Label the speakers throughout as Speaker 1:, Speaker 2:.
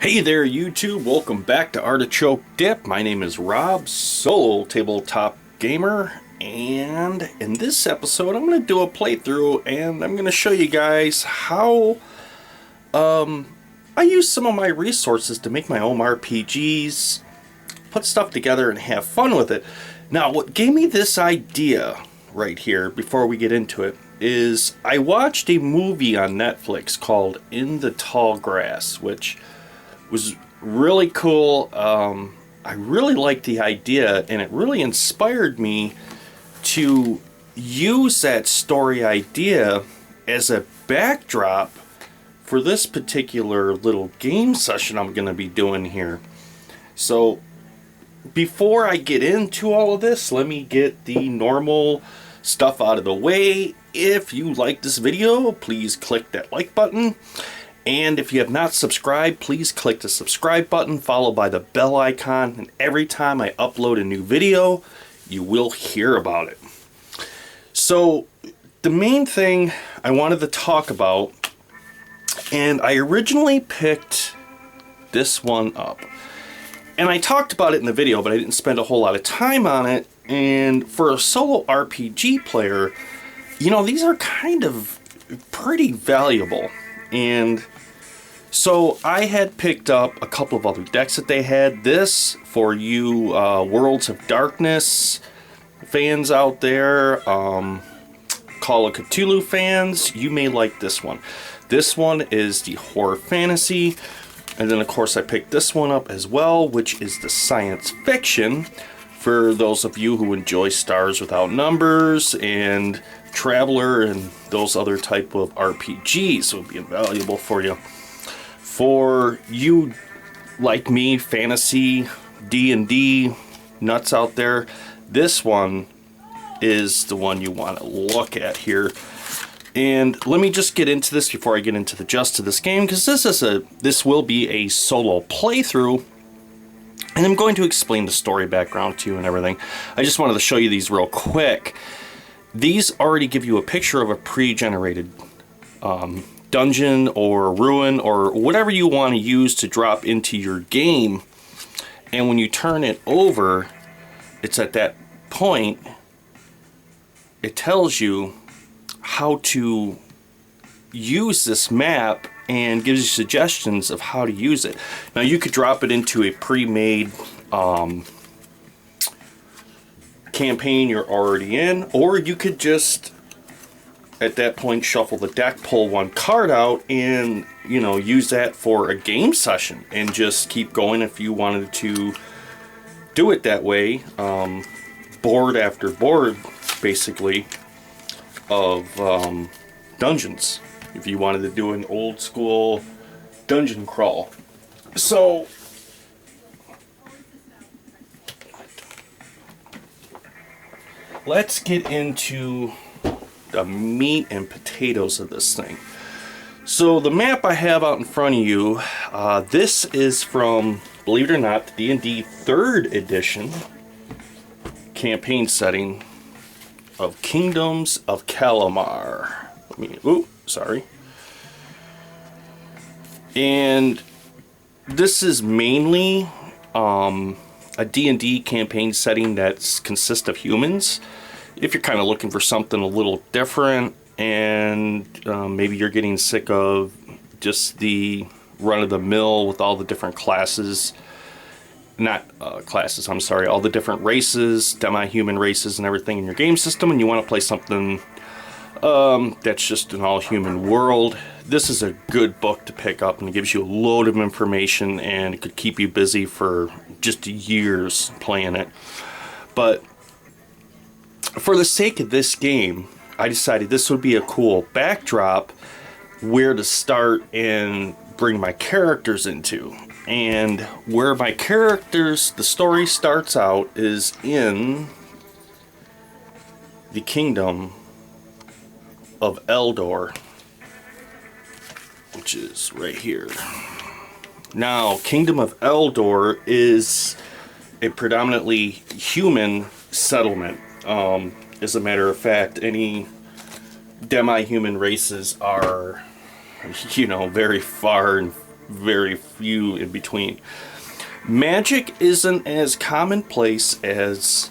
Speaker 1: Hey there YouTube, welcome back to Artichoke Dip. My name is Rob, solo tabletop gamer, and in this episode I'm going to do a playthrough and I'm going to show you guys how I use some of my resources to make my own RPGs, put stuff together and have fun with it. Now what gave me this idea right here before we get into it is I watched a movie on Netflix called In the Tall Grass, which was really cool. I really liked the idea, and it really inspired me to use that story idea as a backdrop for this particular little game session I'm going to be doing here. So before I get into all of this, let me get the normal stuff out of the way. If you like this video, please click that like button. And if you have not subscribed, please click the subscribe button followed by the bell icon, and every time I upload a new video, you will hear about it. So the main thing I wanted to talk about, and I originally picked this one up, and I talked about it in the video, but I didn't spend a whole lot of time on it. And for a solo RPG player, you know, these are kind of pretty valuable. And so I had picked up a couple of other decks that they had. This, for you Worlds of Darkness fans out there, Call of Cthulhu fans, you may like this one. This one is the horror fantasy. And then of course I picked this one up as well, which is the science fiction. For those of you who enjoy Stars Without Numbers and Traveler and those other type of RPGs, it would be invaluable for you. For you like me, fantasy, D&D nuts out there, this one is the one you want to look at here. And let me just get into this before I get into the gist of this game, because this will be a solo playthrough. And I'm going to explain the story background to you and everything. I just wanted to show you these real quick. These already give you a picture of a pre-generated dungeon or ruin or whatever you want to use to drop into your game. And when you turn it over, it's at that point, it tells you how to use this map and gives you suggestions of how to use it. Now you could drop it into a pre-made campaign you're already in, or you could just at that point shuffle the deck, pull one card out, and you know, use that for a game session and just keep going if you wanted to do it that way. Board after board basically of dungeons, if you wanted to do an old school dungeon crawl. So let's get into the meat and potatoes of this thing. So the map I have out in front of you, this is from, believe it or not, the D&D 3rd edition campaign setting of Kingdoms of Calamar. Sorry. And this is mainly a D&D campaign setting that consists of humans. If you're kind of looking for something a little different, and maybe you're getting sick of just the run-of-the-mill with all the different classes, all the different races, demi-human races and everything in your game system, and you want to play something that's just an all-human world, this is a good book to pick up, and it gives you a load of information, and it could keep you busy for just years playing it. But for the sake of this game, I decided this would be a cool backdrop where to start and bring my characters into. And where my characters, the story starts out, is in the Kingdom of Eldor, which is right here. Now, Kingdom of Eldor is a predominantly human settlement. As a matter of fact, any demi-human races are, you know, very far and very few in between. Magic isn't as commonplace as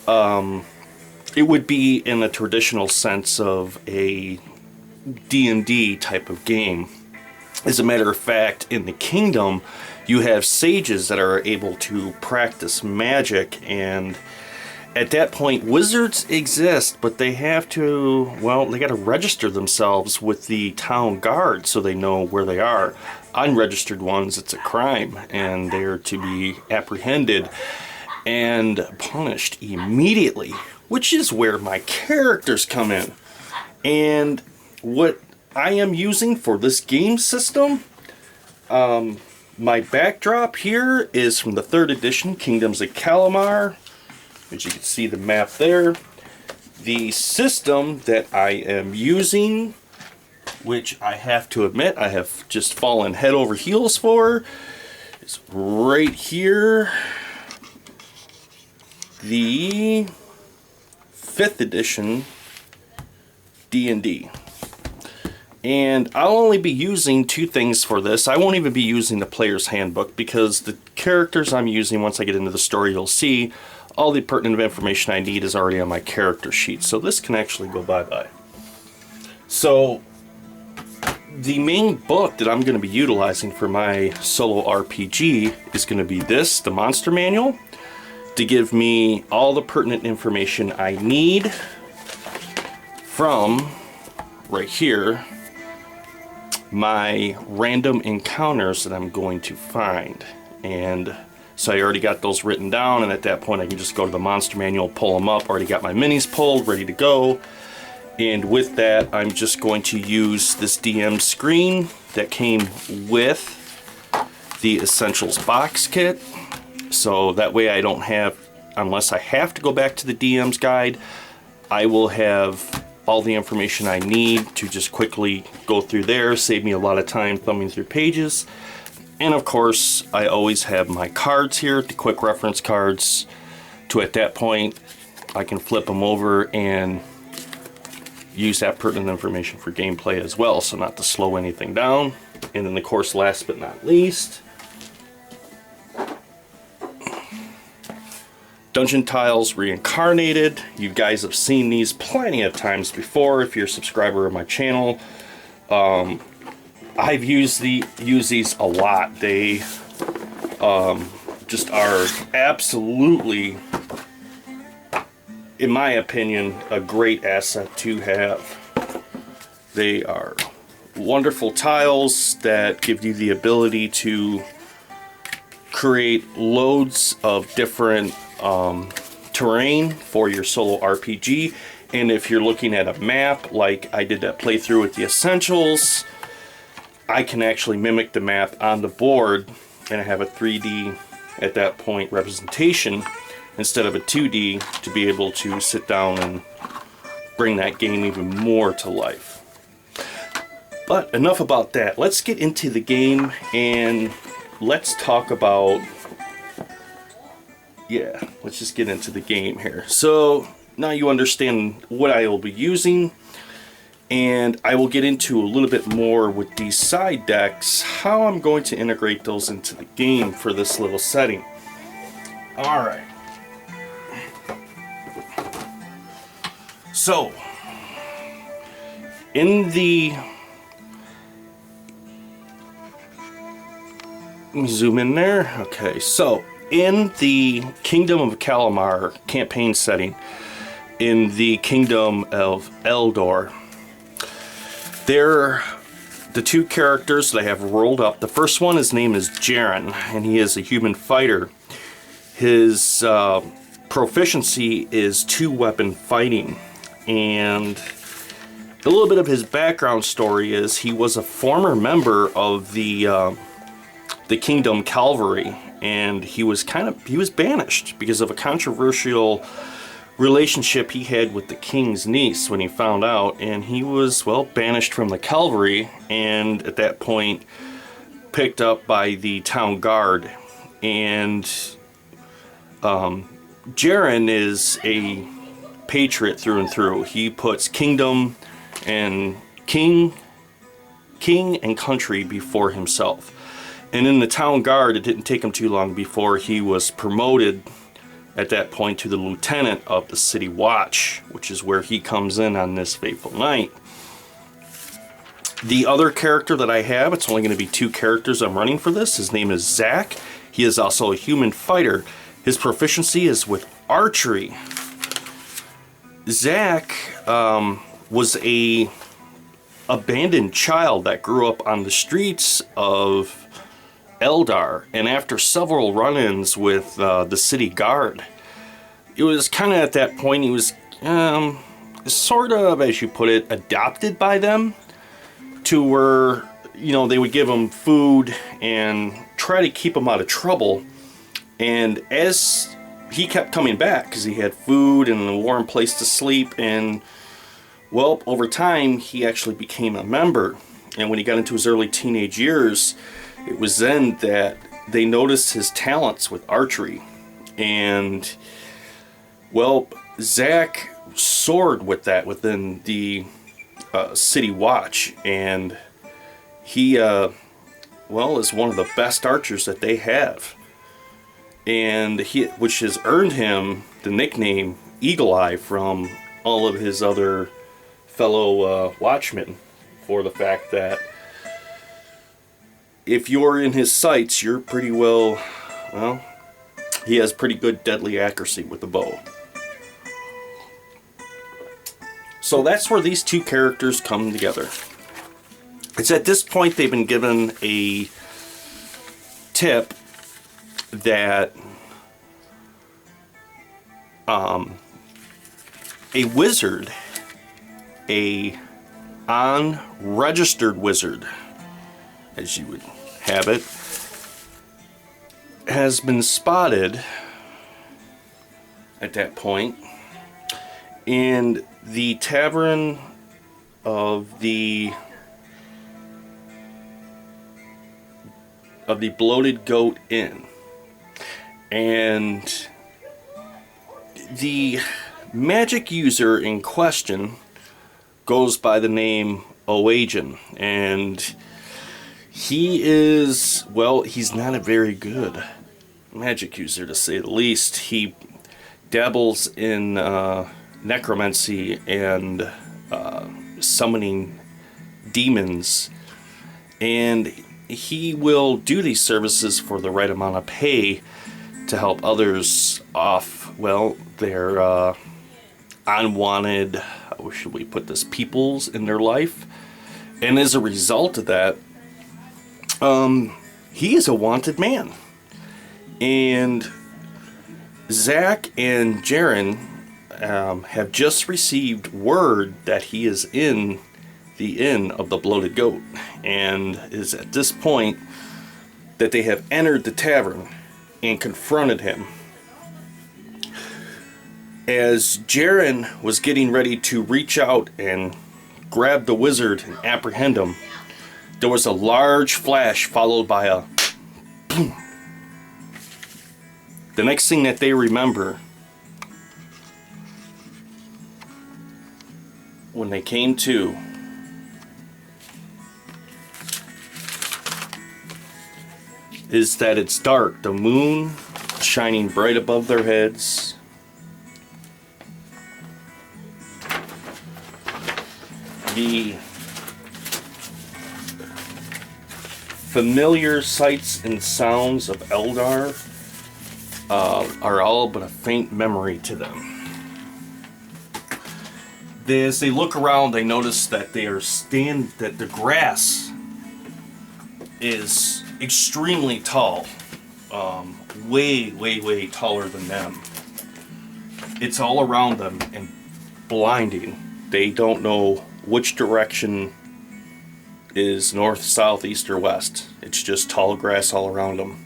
Speaker 1: it would be in a traditional sense of a D&D type of game. As a matter of fact, in the kingdom, you have sages that are able to practice magic, and at that point, wizards exist, but they have to, well, they got to register themselves with the town guard so they know where they are. Unregistered ones, it's a crime, and they're to be apprehended and punished immediately, which is where my characters come in. And what I am using for this game system, my backdrop here is from the 3rd edition, Kingdoms of Kalamar. As you can see the map there. The system that I am using, which I have to admit I have just fallen head over heels for, is right here. The 5th edition D&D. And I'll only be using 2 things for this. I won't even be using the player's handbook because the characters I'm using, once I get into the story, you'll see all the pertinent information I need is already on my character sheet. So this can actually go bye-bye. So the main book that I'm going to be utilizing for my solo RPG is going to be this, the Monster Manual, to give me all the pertinent information I need from, right here, my random encounters that I'm going to find. And so I already got those written down, and at that point I can just go to the Monster Manual, pull them up. Already got my minis pulled, ready to go. And with that, I'm just going to use this DM screen that came with the Essentials box kit. So that way I don't have, unless I have to go back to the DM's guide, I will have all the information I need to just quickly go through there, save me a lot of time thumbing through pages. And of course, I always have my cards here, the quick reference cards, to at that point, I can flip them over and use that pertinent information for gameplay as well, so not to slow anything down. And then of course, last but not least, Dungeon Tiles Reincarnated. You guys have seen these plenty of times before if you're a subscriber of my channel. I've used these a lot. They just are absolutely, in my opinion, a great asset to have. They are wonderful tiles that give you the ability to create loads of different terrain for your solo RPG. And if you're looking at a map, like I did that playthrough with the Essentials, I can actually mimic the map on the board, and I have a 3D at that point representation instead of a 2D to be able to sit down and bring that game even more to life. But enough about that. Let's get into the game and let's talk about, let's just get into the game here. So now you understand what I will be using, and I will get into a little bit more with these side decks, how I'm going to integrate those into the game for this little setting. Alright. So, in the... Let me zoom in there. Okay, so in the Kingdom of Kalamar campaign setting, in the Kingdom of Eldor, they're the 2 characters that I have rolled up. The first one, his name is Jaren, and he is a human fighter. His proficiency is 2-weapon fighting, and a little bit of his background story is he was a former member of the Kingdom Cavalry, and he was banished because of a controversial relationship he had with the king's niece when he found out, and he was, well, banished from the cavalry, and at that point picked up by the town guard. And Jaren is a patriot through and through. He puts kingdom and king and country before himself. And in the town guard, it didn't take him too long before he was promoted at that point to the lieutenant of the city watch, which is where he comes in on this fateful night. The other character that I have, it's only going to be 2 characters I'm running for this. His name is Zach. He is also a human fighter. His proficiency is with archery. Zach was a abandoned child that grew up on the streets of Eldar, and after several run-ins with the city guard, it was kind of at that point he was sort of, as you put it, adopted by them, to where, you know, they would give him food and try to keep him out of trouble. And as he kept coming back because he had food and a warm place to sleep, and well, over time he actually became a member. And when he got into his early teenage years, it was then that they noticed his talents with archery. And, well, Zach soared with that within the city watch. And he, well, is one of the best archers that they have. And which has earned him the nickname Eagle Eye from all of his other fellow watchmen, for the fact that if you're in his sights, you're pretty well, he has pretty good deadly accuracy with the bow. So that's where these 2 characters come together. It's at this point they've been given a tip that a wizard, a unregistered wizard, as you would have it, has been spotted at that point in the tavern of the Bloated Goat Inn. And the magic user in question goes by the name Oagen, and he is, well, he's not a very good magic user, to say the least. He dabbles in necromancy and summoning demons, and he will do these services for the right amount of pay to help others off, well, their unwanted, how should we put this, peoples in their life. And as a result of that, he is a wanted man. And Zach and Jaren have just received word that he is in the Inn of the Bloated Goat, and is at this point that they have entered the tavern and confronted him. As Jaren was getting ready to reach out and grab the wizard and apprehend him, there was a large flash followed by a boom. The next thing that they remember, when they came to, is that it's dark, the moon shining bright above their heads. The familiar sights and sounds of Eldar are all but a faint memory to them. As they look around, they notice that that the grass is extremely tall, way taller than them. It's all around them and blinding. They don't know which direction is north, south, east, or west. It's just tall grass all around them.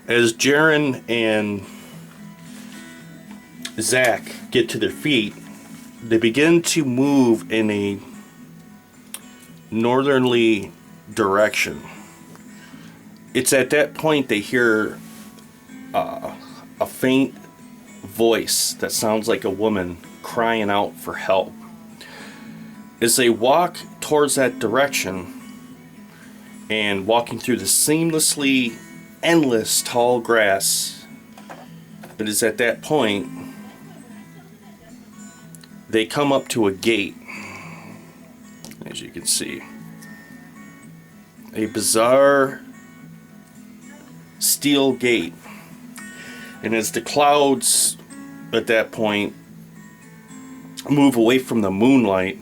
Speaker 1: As Jaren and Zach get to their feet, they begin to move in a northerly direction. It's at that point they hear a faint voice that sounds like a woman crying out for help. As they walk towards that direction, and walking through the seamlessly endless tall grass. It is at that point they come up to a gate, as you can see. A bizarre steel gate. And as the clouds at that point move away from the moonlight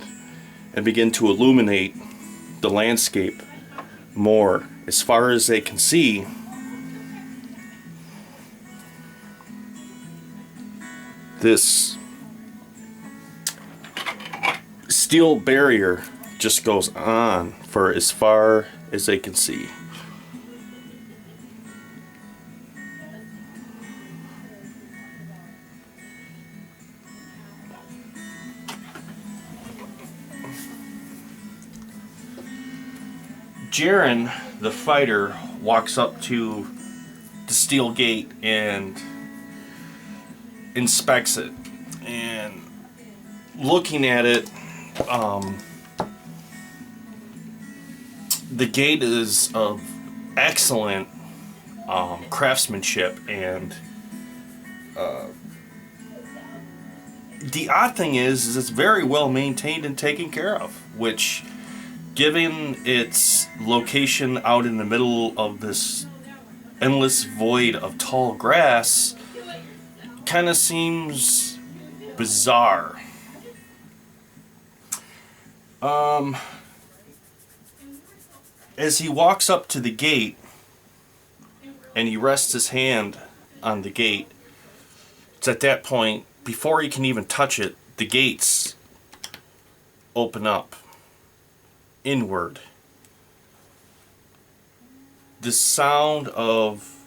Speaker 1: and begin to illuminate the landscape more, as far as they can see, this steel barrier just goes on for as far as they can see. Jaren, the fighter, walks up to the steel gate and inspects it. And looking at it, the gate is of excellent craftsmanship, and the odd thing is it's very well maintained and taken care of, which, given its location out in the middle of this endless void of tall grass, kind of seems bizarre. As he walks up to the gate and he rests his hand on the gate, it's at that point, before he can even touch it, the gates open up inward. The sound of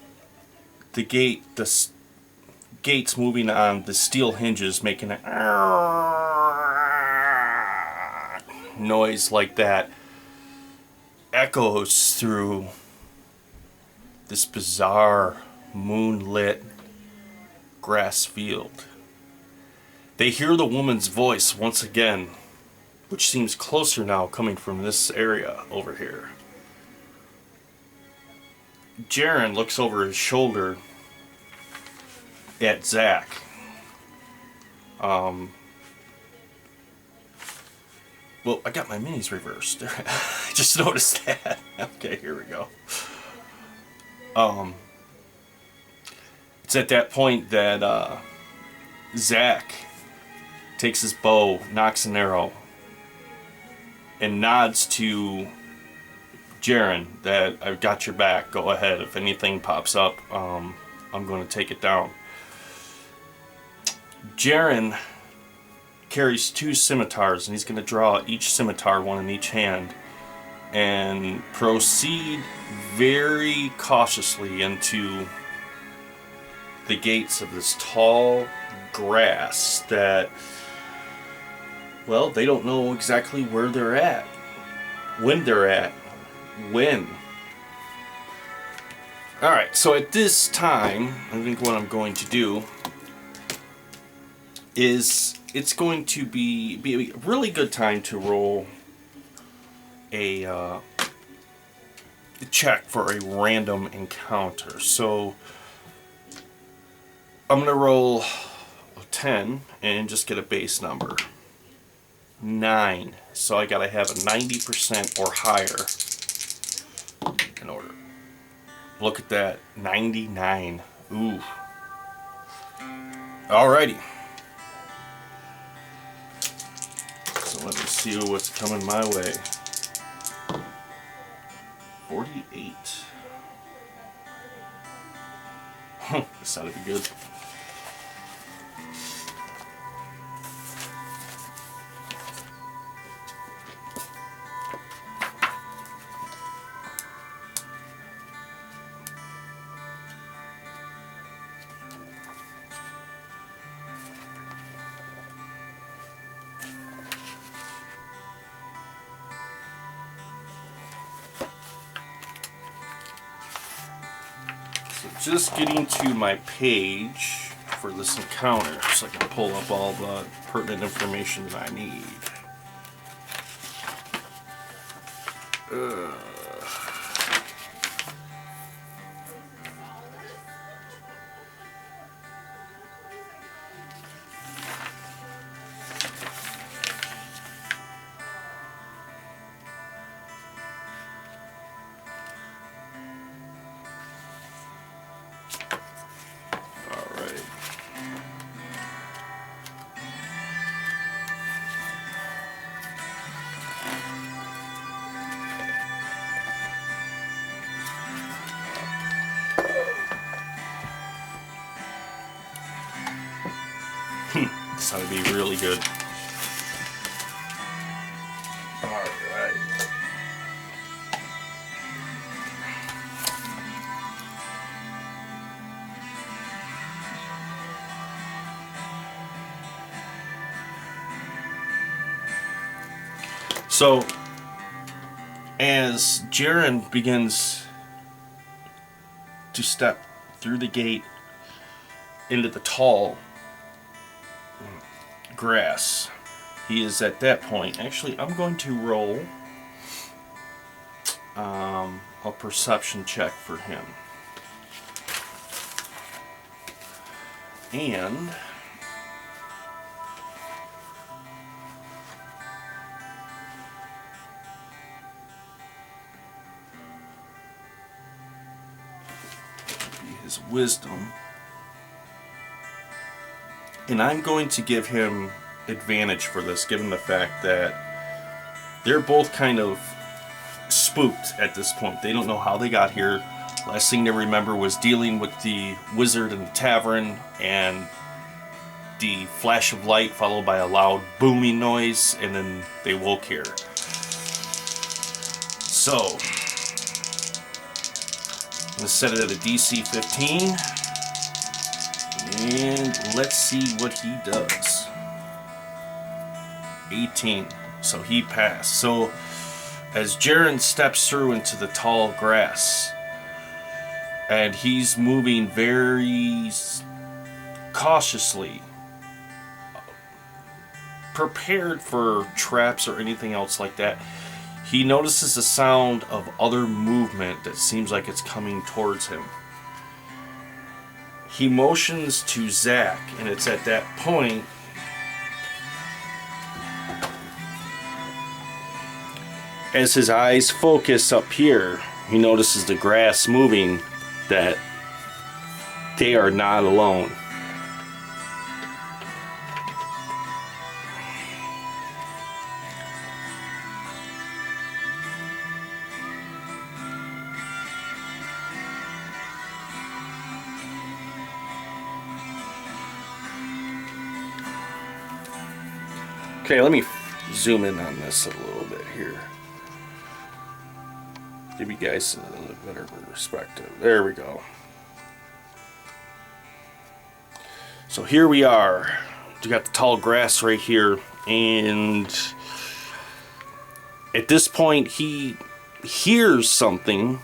Speaker 1: the gates moving on the steel hinges, making a noise like that, echoes through this bizarre moonlit grass field. They hear the woman's voice once again, which seems closer now, coming from this area over here. Jaren looks over his shoulder at Zach. Well, I got my minis reversed. I just noticed that. Okay, here we go. It's at that point that Zach takes his bow, knocks an arrow, and nods to Jaren that I've got your back. Go ahead. If anything pops up, I'm going to take it down. Jaren carries 2 scimitars, and he's going to draw each scimitar, one in each hand, and proceed very cautiously into the gates of this tall grass that, well, they don't know exactly where they're at, when they're at, when. Alright, so at this time, I think what I'm going to do is, it's going to be a really good time to roll a check for a random encounter. So I'm going to roll a 10 and just get a base number. 9. So I got to have a 90% or higher in order. Look at that. 99. Ooh. Alrighty. So let me see what's coming my way. 48. This ought to be good. Just getting to my page for this encounter so I can pull up all the pertinent information that I need. this ought to be really good. Alright. So, as Jaren begins to step through the gate into the tall grass, he is at that point. Actually, I'm going to roll a perception check for him. And his wisdom. And I'm going to give him advantage for this, given the fact that they're both kind of spooked at this point. They don't know how they got here. Last thing they remember was dealing with the wizard in the tavern and the flash of light followed by a loud booming noise, and then they woke here. So, I'm going to set it at a DC 15. And let's see what he does. 18. So he passed. So as Jaren steps through into the tall grass, and he's moving very cautiously, prepared for traps or anything else like that, he notices a sound of other movement that seems like it's coming towards him. He motions to Zach, and it's at that point as his eyes focus up here, he notices the grass moving, that they are not alone. Okay, let me zoom in on this a little bit here. Give you guys a little better perspective. There we go. So here we are. We got the tall grass right here, and at this point he hears something,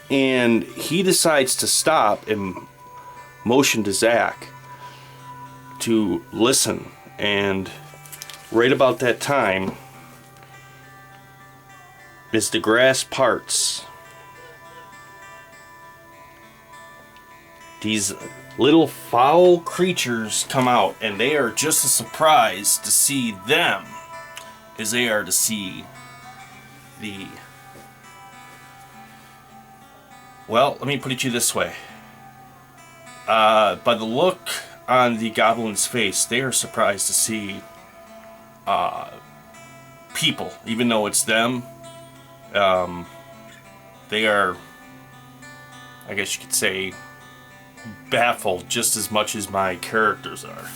Speaker 1: and he decides to stop and motion to Zach to listen. And right about that time, as the grass parts, these little foul creatures come out, and they are just as surprised to see them as they are to see the... Well, let me put it to you this way. By the look on the goblin's face, they are surprised to see people, even though it's them. They are, I guess you could say, baffled just as much as my characters are.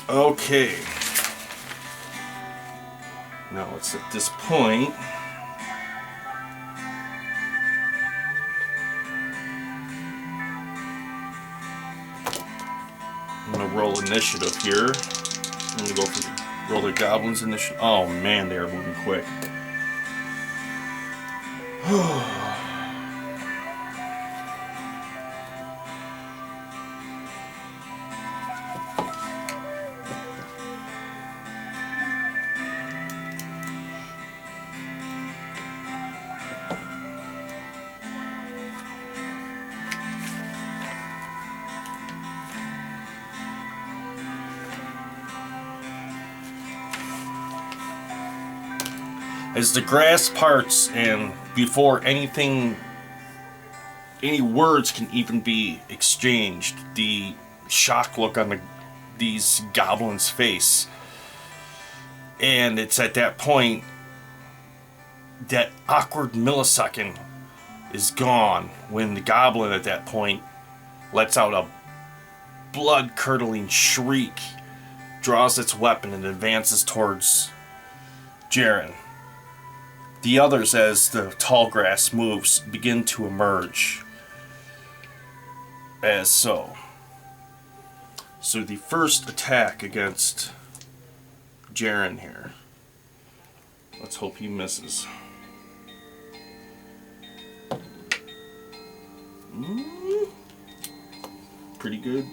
Speaker 1: Okay. Now it's at this point. I'm gonna roll initiative here. I'm gonna go for the roll the goblins initiative. Oh man, they are moving quick. As the grass parts, and before any words can even be exchanged, the shock look on these goblins' face, and it's at that point, that awkward millisecond is gone when the goblin at that point lets out a blood-curdling shriek, draws its weapon, and advances towards Jaren. The others, as the tall grass moves, begin to emerge. As so. So the first attack against Jaren here. Let's hope he misses. Pretty good.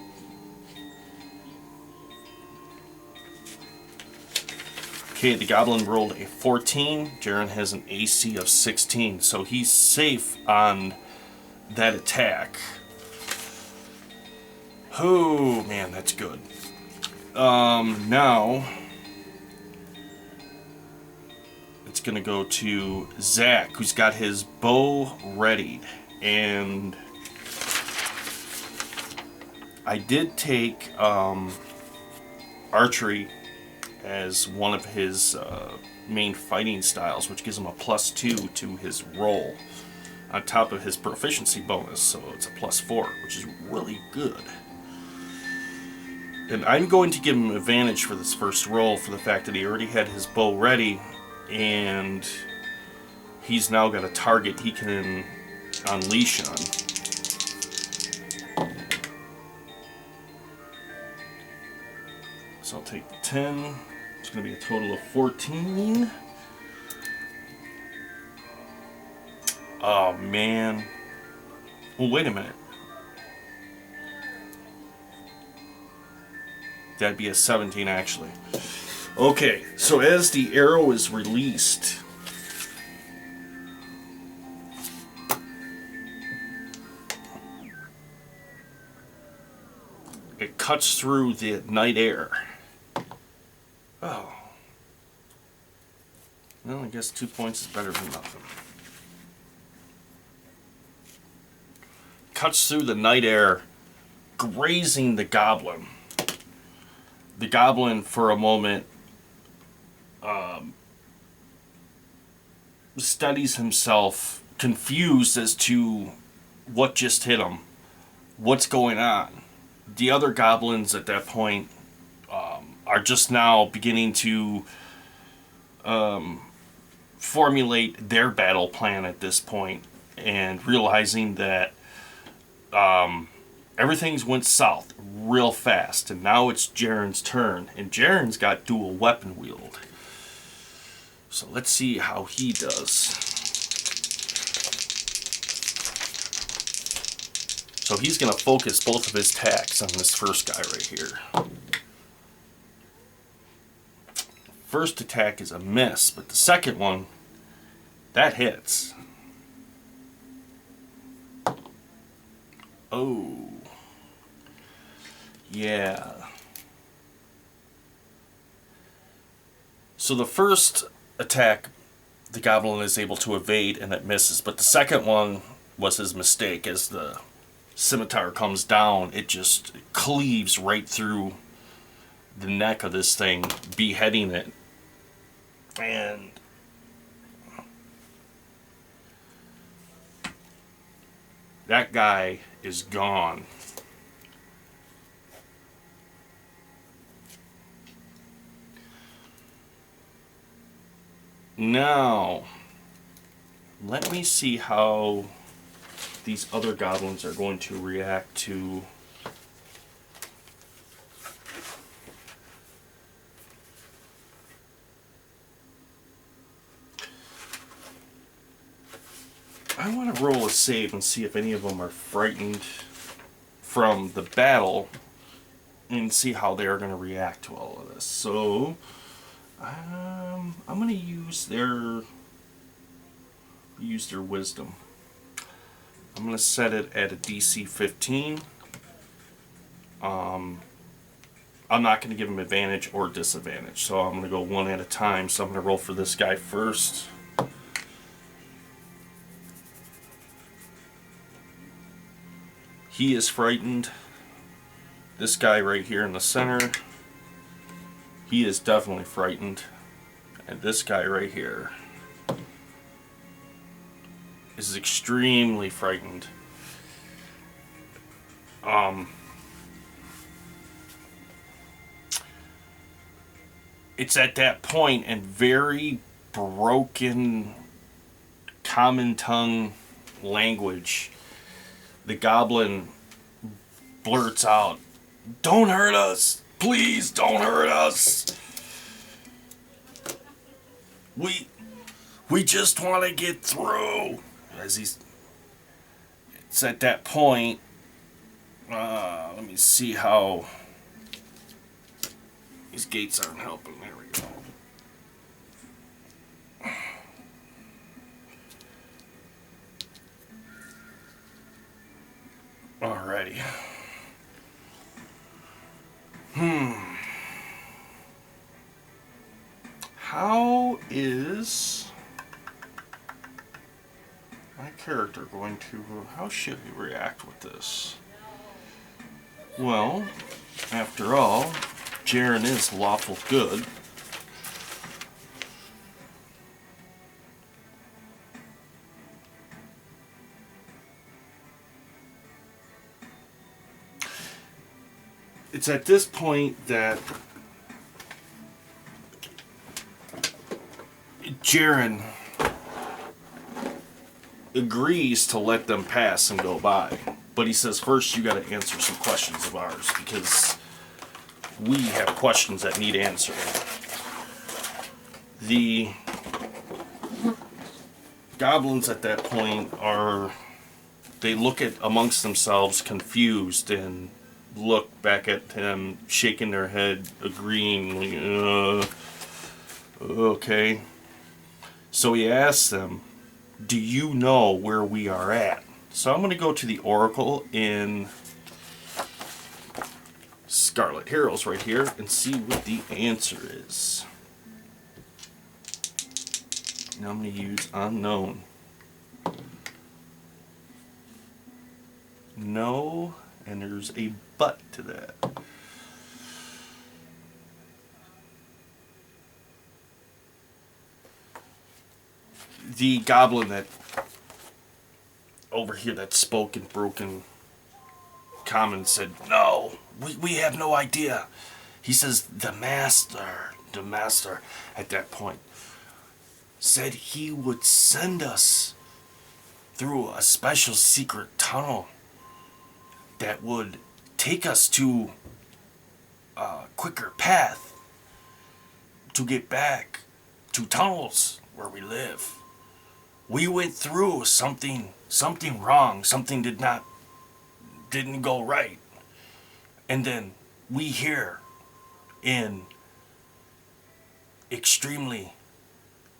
Speaker 1: Okay, the goblin rolled a 14. Jaren has an AC of 16, so he's safe on that attack. Oh, man, that's good. Now it's gonna go to Zach, who's got his bow readied, and I did take archery as one of his main fighting styles, which gives him a +2 to his roll on top of his proficiency bonus, so it's a +4, which is really good. And I'm going to give him advantage for this first roll for the fact that he already had his bow ready, and he's now got a target he can unleash on. So I'll take the 10. It's going to be a total of 14. Oh, man. Well, wait a minute. That'd be a 17, actually. Okay, so as the arrow is released, it cuts through the night air. Oh. Well, I guess 2 points is better than nothing. Cuts through the night air, grazing the goblin. The goblin, for a moment, steadies himself, confused as to what just hit him, what's going on. The other goblins at that point are just now beginning to formulate their battle plan at this point, and realizing that everything's went south real fast, and now it's Jaren's turn, and Jaren's got dual weapon wield. So let's see how he does. So he's going to focus both of his attacks on this first guy right here. First attack is a miss, but the second one, that hits. Oh. Yeah. So the first attack, the goblin is able to evade and it misses, but the second one was his mistake. As the scimitar comes down, it just cleaves right through the neck of this thing, beheading it. And that guy is gone. Now, let me see how these other goblins are going to react to I want to roll a save and see if any of them are frightened from the battle and see how they're going to react to all of this. So I'm going to use their wisdom. I'm going to set it at a DC 15. I'm not going to give him advantage or disadvantage, so I'm going to go one at a time. So I'm going to roll for this guy first. He is frightened. This guy right here in the center, he is definitely frightened. And this guy right here is extremely frightened. It's at that point, and very broken common tongue language, the goblin blurts out, "Don't hurt us! Please don't hurt us! We just want to get through." It's at that point, let me see how these gates aren't helping. There we go. Alrighty. How is my character going to... How should he react with this? Well, after all, Jaren is lawful good. It's at this point that Jaren agrees to let them pass and go by. But he says, first you gotta answer some questions of ours, because we have questions that need answering. The goblins at that point they look at amongst themselves confused and look back at him, shaking their head, agreeing, okay. So he asks them, do you know where we are at? So I'm going to go to the Oracle in Scarlet Heroes right here and see what the answer is. Now I'm going to use Unknown. No, and there's a but to that. The goblin that over here that spoke in broken common said, no, we have no idea. He says the master at that point said he would send us through a special secret tunnel that would take us to a quicker path to get back to tunnels where we live. We went through something wrong, something didn't go right. And then we here in extremely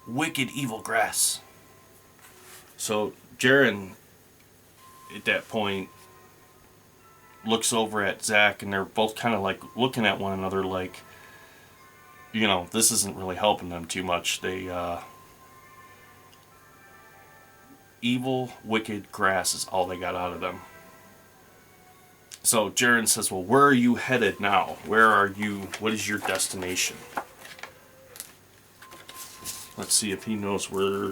Speaker 1: wicked evil grass. So Jaren at that point looks over at Zach, and they're both kind of like looking at one another like, you know, this isn't really helping them too much. They evil, wicked grass is all they got out of them. So Jaren says, well, where are you headed now? Where are you? What is your destination? Let's see if he knows where.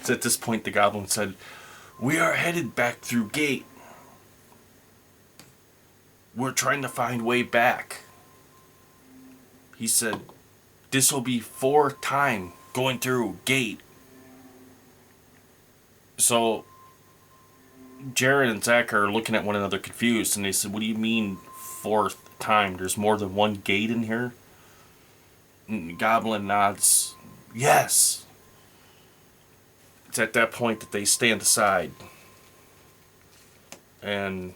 Speaker 1: At this point, the goblin said, we are headed back through gate. We're trying to find way back. He said, this will be 4th time going through gate. So Jared and Zach are looking at one another confused, and they said, what do you mean 4th time? There's more than one gate in here? And the goblin nods, yes. It's at that point that they stand aside, and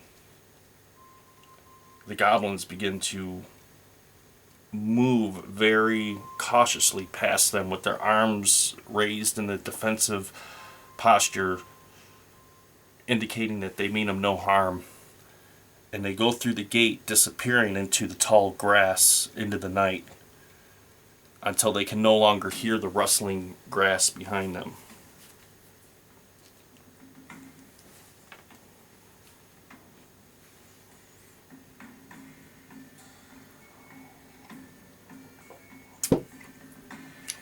Speaker 1: the goblins begin to move very cautiously past them with their arms raised in a defensive posture, indicating that they mean them no harm. And they go through the gate, disappearing into the tall grass into the night. until they can no longer hear the rustling grass behind them.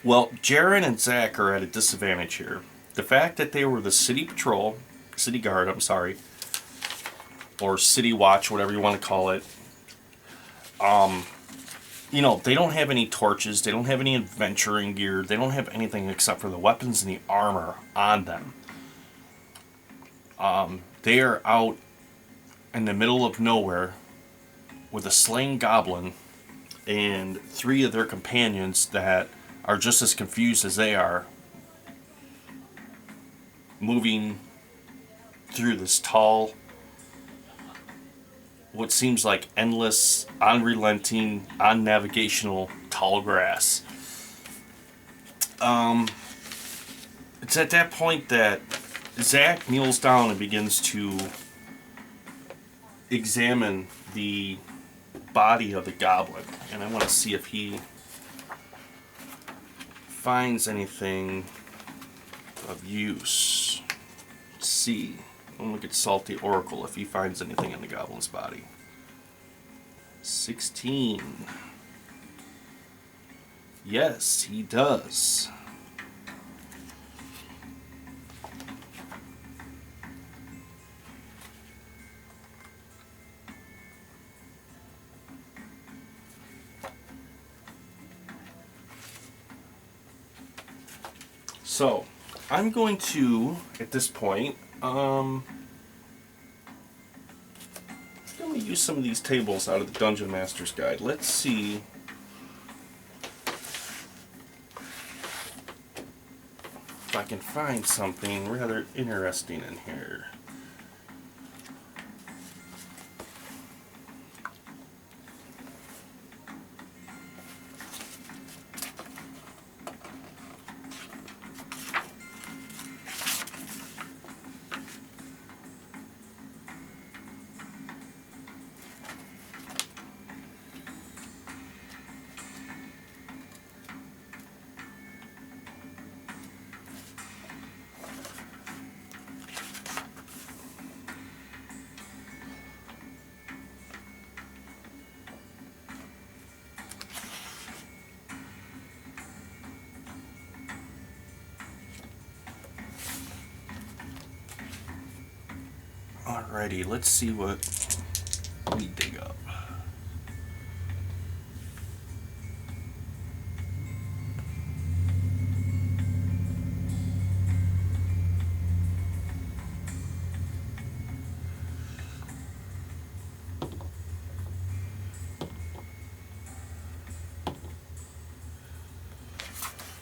Speaker 1: Well, Jaren and Zach are at a disadvantage here. The fact that they were the city patrol, city guard, I'm sorry, or city watch, whatever you want to call it, you know, they don't have any torches, they don't have any adventuring gear, they don't have anything except for the weapons and the armor on them. They are out in the middle of nowhere with a slain goblin and 3 of their companions that are just as confused as they are, moving through this tall, what seems like endless, unrelenting, unnavigational tall grass. It's at that point that Zach kneels down and begins to examine the body of the goblin, and I want to see if he finds anything of use. Let's see. I'll look at Salty Oracle if he finds anything in the goblin's body. 16. Yes, he does. So, I'm going to, at this point, I'm going to use some of these tables out of the Dungeon Master's Guide. Let's see if I can find something rather interesting in here. Alrighty, let's see what we dig up.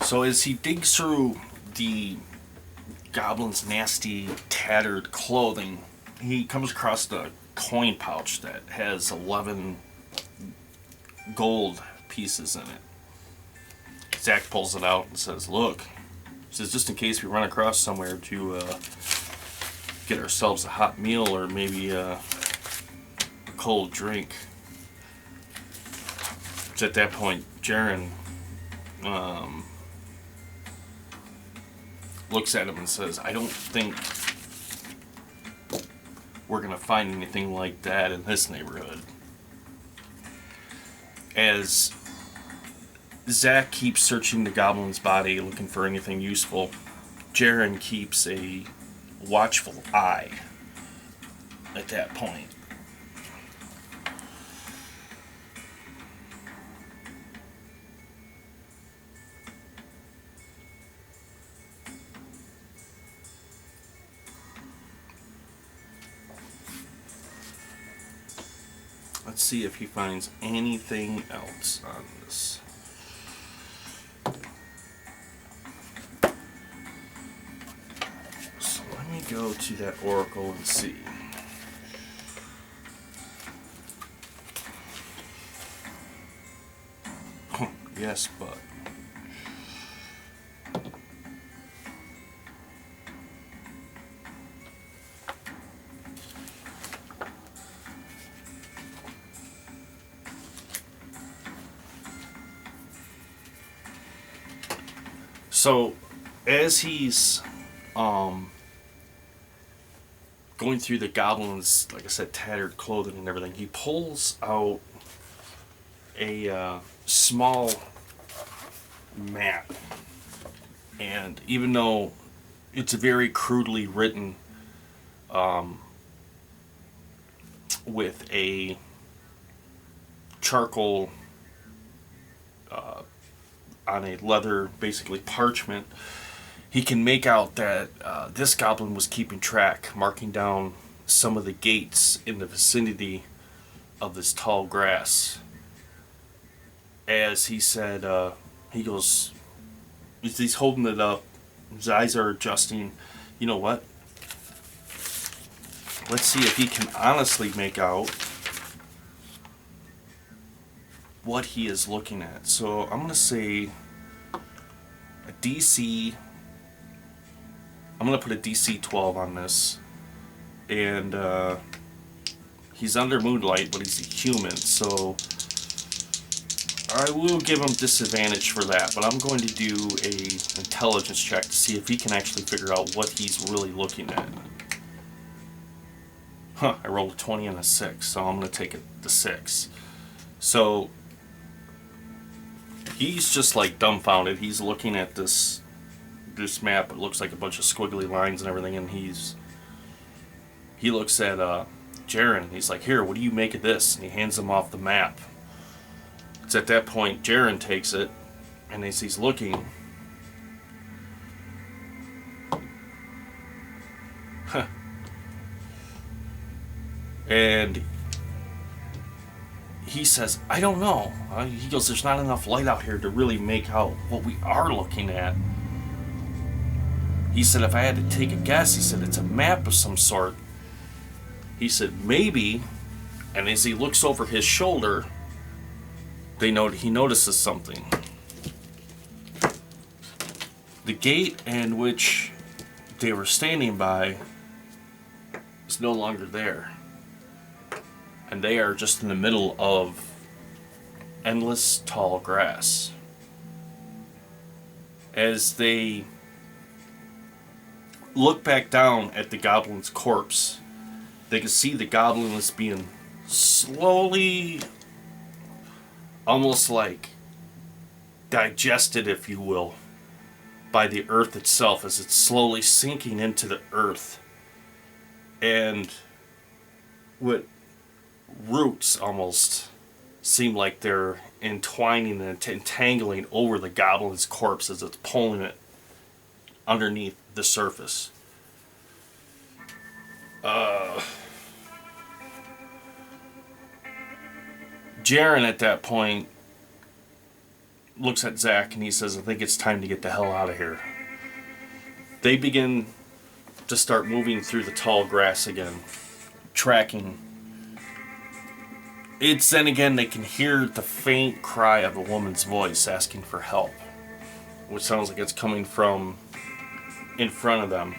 Speaker 1: So as he digs through the goblin's nasty, tattered clothing, he comes across the coin pouch that has 11 gold pieces in it. Zach pulls it out and says, "Look," he says, "just in case we run across somewhere to get ourselves a hot meal or maybe a cold drink." It's at that point, Jaren looks at him and says, "I don't think we're going to find anything like that in this neighborhood." As Zach keeps searching the goblin's body looking for anything useful, Jaren keeps a watchful eye at that point. Let's see if he finds anything else on this. So let me go to that oracle and see. Yes, but So, as he's going through the goblin's, like I said, tattered clothing and everything, he pulls out a small map. And even though it's very crudely written with a charcoal on a leather, basically parchment, he can make out that this goblin was keeping track, marking down some of the gates in the vicinity of this tall grass. As he said, he goes, he's holding it up, his eyes are adjusting. You know what? Let's see if he can honestly make out what he is looking at. So I'm going to say a DC. I'm going to put a DC 12 on this. And he's under moonlight, but he's a human, so I will give him disadvantage for that, but I'm going to do a intelligence check to see if he can actually figure out what he's really looking at. I rolled a 20 and a 6, so I'm going to take the 6. So he's just like dumbfounded. He's looking at this map. It looks like a bunch of squiggly lines and everything, and he looks at Jaren, and he's like, "Here, what do you make of this?" And he hands him off the map. It's at that point Jaren takes it, and as he's looking, and he says, "I don't know." He goes, "There's not enough light out here to really make out what we are looking at." He said, "If I had to take a guess," he said, "it's a map of some sort." He said, "Maybe," and as he looks over his shoulder, he notices something. The gate in which they were standing by is no longer there. And they are just in the middle of endless tall grass. As they look back down at the goblin's corpse, they can see the goblin is being slowly, almost like digested, if you will, by the earth itself, as it's slowly sinking into the earth. And what roots almost seem like they're entwining and entangling over the goblin's corpse as it's pulling it underneath the surface. Jaren at that point looks at Zach and he says, "I think it's time to get the hell out of here." They begin to start moving through the tall grass again, tracking. It's then again they can hear the faint cry of a woman's voice asking for help, which sounds like it's coming from in front of them.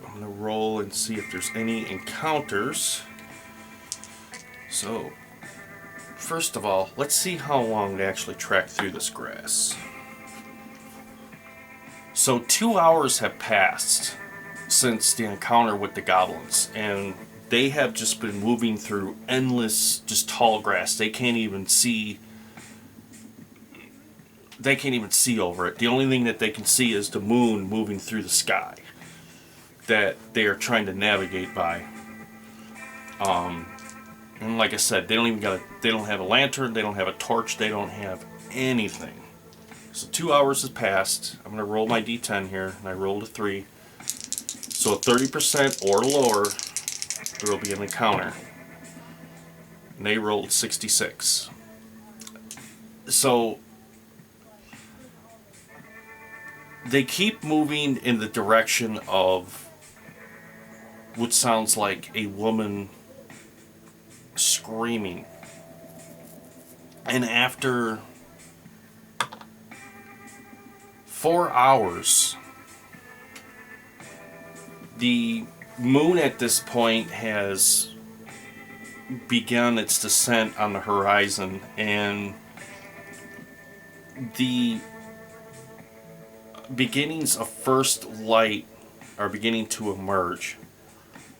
Speaker 1: I'm going to roll and see if there's any encounters. So, first of all, let's see how long they actually track through this grass. So 2 hours have passed since the encounter with the goblins, and they have just been moving through endless, just tall grass. They can't even see over it. The only thing that they can see is the moon moving through the sky that they are trying to navigate by. And like I said, they don't have a lantern, they don't have a torch, they don't have anything. So 2 hours has passed. I'm going to roll my d10 here, and I rolled a 3. So 30% or lower, there will be an encounter. And they rolled 66. So they keep moving in the direction of what sounds like a woman screaming. And after 4 hours, the moon at this point has began its descent on the horizon, and the beginnings of first light are beginning to emerge.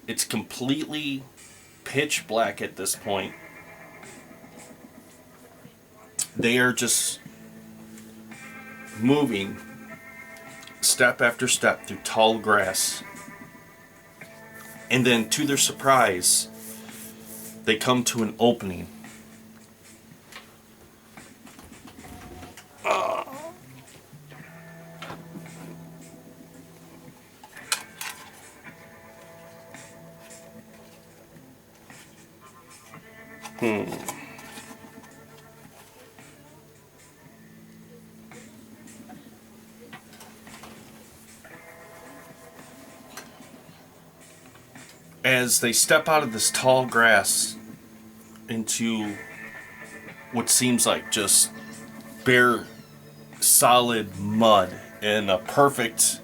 Speaker 1: It's completely pitch black at this point. They are just moving step after step through tall grass. And then, to their surprise, they come to an opening. As they step out of this tall grass into what seems like just bare, solid mud in a perfect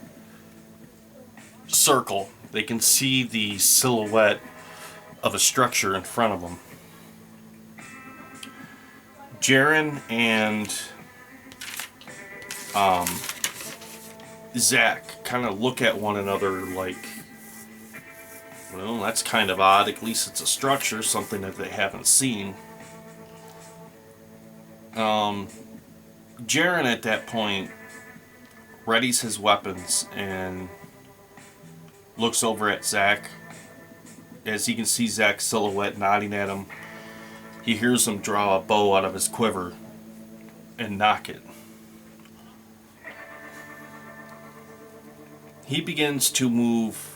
Speaker 1: circle, they can see the silhouette of a structure in front of them. Jaren and Zach kind of look at one another like, well, that's kind of odd. At least it's a structure, something that they haven't seen. Jaren at that point readies his weapons and looks over at Zach. As he can see Zach's silhouette nodding at him, he hears him draw a bow out of his quiver and knock it. He begins to move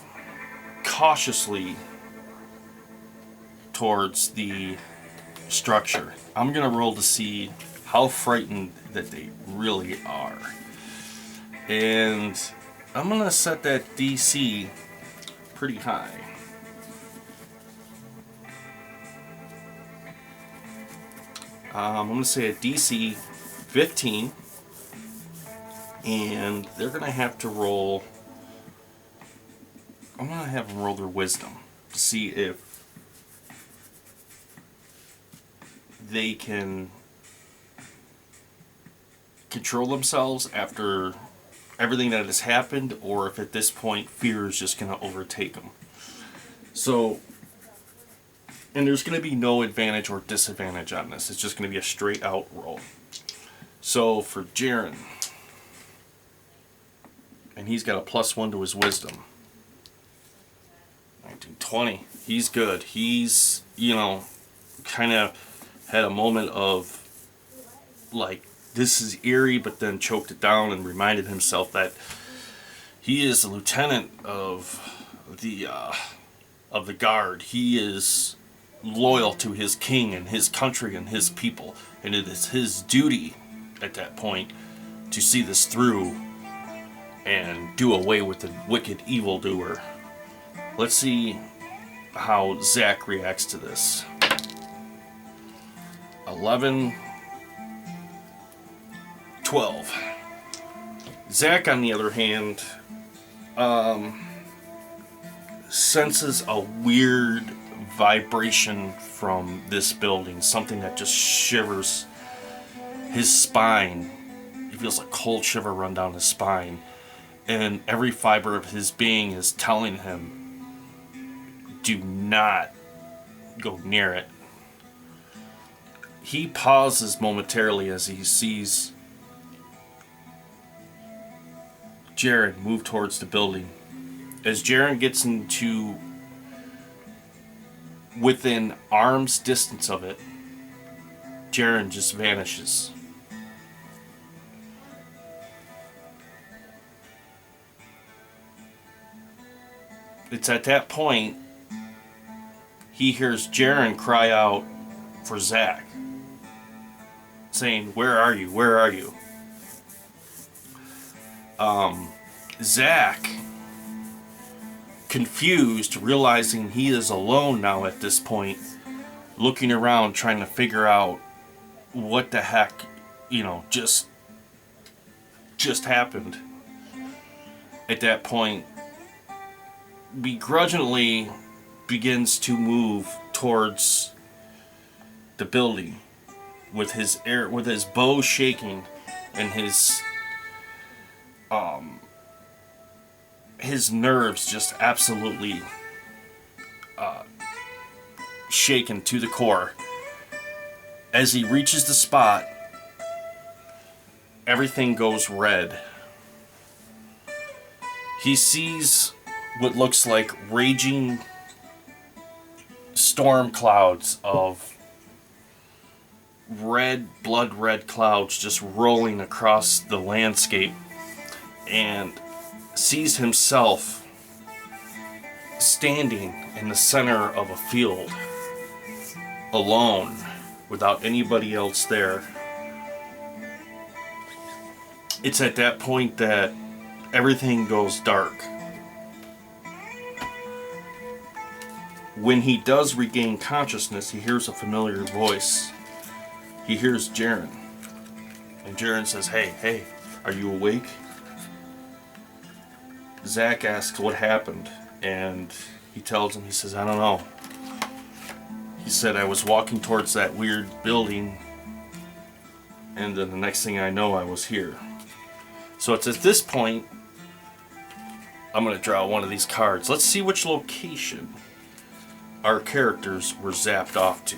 Speaker 1: cautiously towards the structure. I'm going to roll to see how frightened that they really are. And I'm going to set that DC pretty high. I'm going to say a DC 15. And they're going to have to roll... I'm going to have them roll their wisdom to see if they can control themselves after everything that has happened, or if at this point fear is just going to overtake them. So, and there's going to be no advantage or disadvantage on this. It's just going to be a straight out roll. So for Jaren, and he's got a +1 to his wisdom. 1920. He's good. He's, kind of had a moment of, like, this is eerie, but then choked it down and reminded himself that he is a lieutenant of the guard. He is loyal to his king and his country and his people, and it is his duty at that point to see this through and do away with the wicked evildoer. Let's see how Zach reacts to this. 11, 12. Zach, on the other hand, senses a weird vibration from this building, something that just shivers his spine. He feels a cold shiver run down his spine, and every fiber of his being is telling him, do not go near it. He pauses momentarily as he sees Jaren move towards the building. As Jaren gets into within arm's distance of it, Jaren just vanishes. It's at that point he hears Jaren cry out for Zach, saying, "Where are you? Where are you?" Zach, confused, realizing he is alone now at this point, looking around trying to figure out what the heck, just happened. At that point, begrudgingly begins to move towards the building with his bow shaking and his nerves just absolutely shaken to the core. As he reaches the spot, everything goes red. He sees what looks like raging storm clouds of red, blood red clouds just rolling across the landscape, and sees himself standing in the center of a field, alone, without anybody else there. It's at that point that everything goes dark. When he does regain consciousness, he hears a familiar voice. He hears Jaren. And Jaren says, hey, are you awake? Zach asks what happened, and he tells him, he says, I don't know. He said, I was walking towards that weird building, and then the next thing I know, I was here. So it's at this point, I'm going to draw one of these cards. Let's see which location our characters were zapped off to.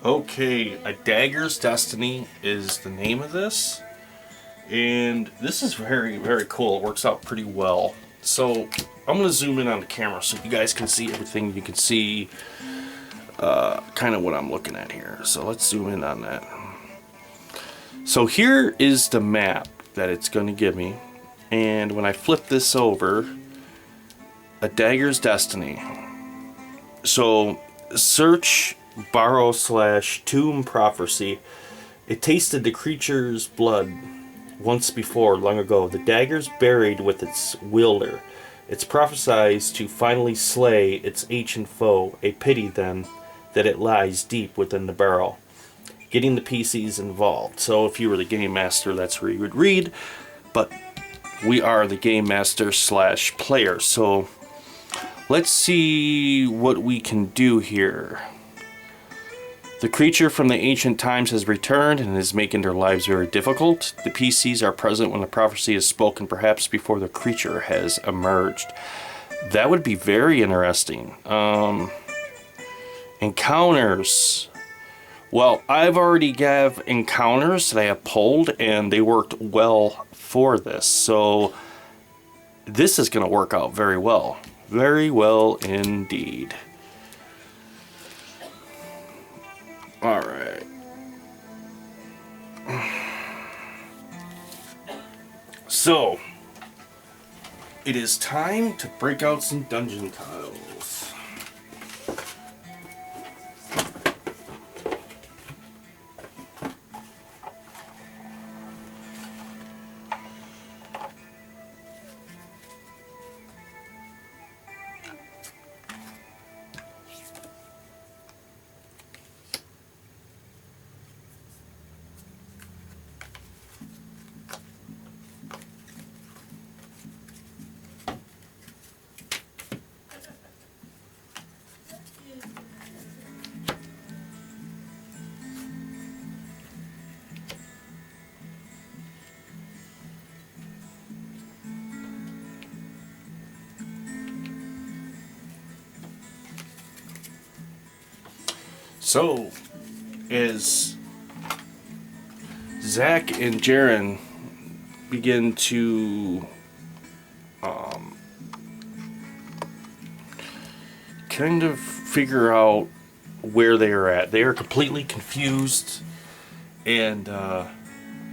Speaker 1: Okay, A Dagger's Destiny is the name of this, and this is very, very cool. It works out pretty well. So I'm going to zoom in on the camera so you guys can see everything. You can see kind of what I'm looking at here. So let's zoom in on that. So here is the map that it's going to give me, and when I flip this over, A Dagger's Destiny. So search Barrow/Tomb Prophecy. It tasted the creature's blood once before, long ago. The dagger's buried with its wielder. It's prophesied to finally slay its ancient foe. A pity, then, that it lies deep within the barrel. Getting the PCs involved. So if you were the game master, that's where you would read. But we are the game master / player. So let's see what we can do here. The creature from the ancient times has returned and is making their lives very difficult. The PCs are present when the prophecy is spoken, perhaps before the creature has emerged. That would be very interesting. Encounters. Well, I've already gave encounters that I have pulled, and they worked well for this. So this is going to work out very well. Very well indeed. Alright. So, it is time to break out some dungeon tiles. So, as Zach and Jaren begin to kind of figure out where they are at. They are completely confused and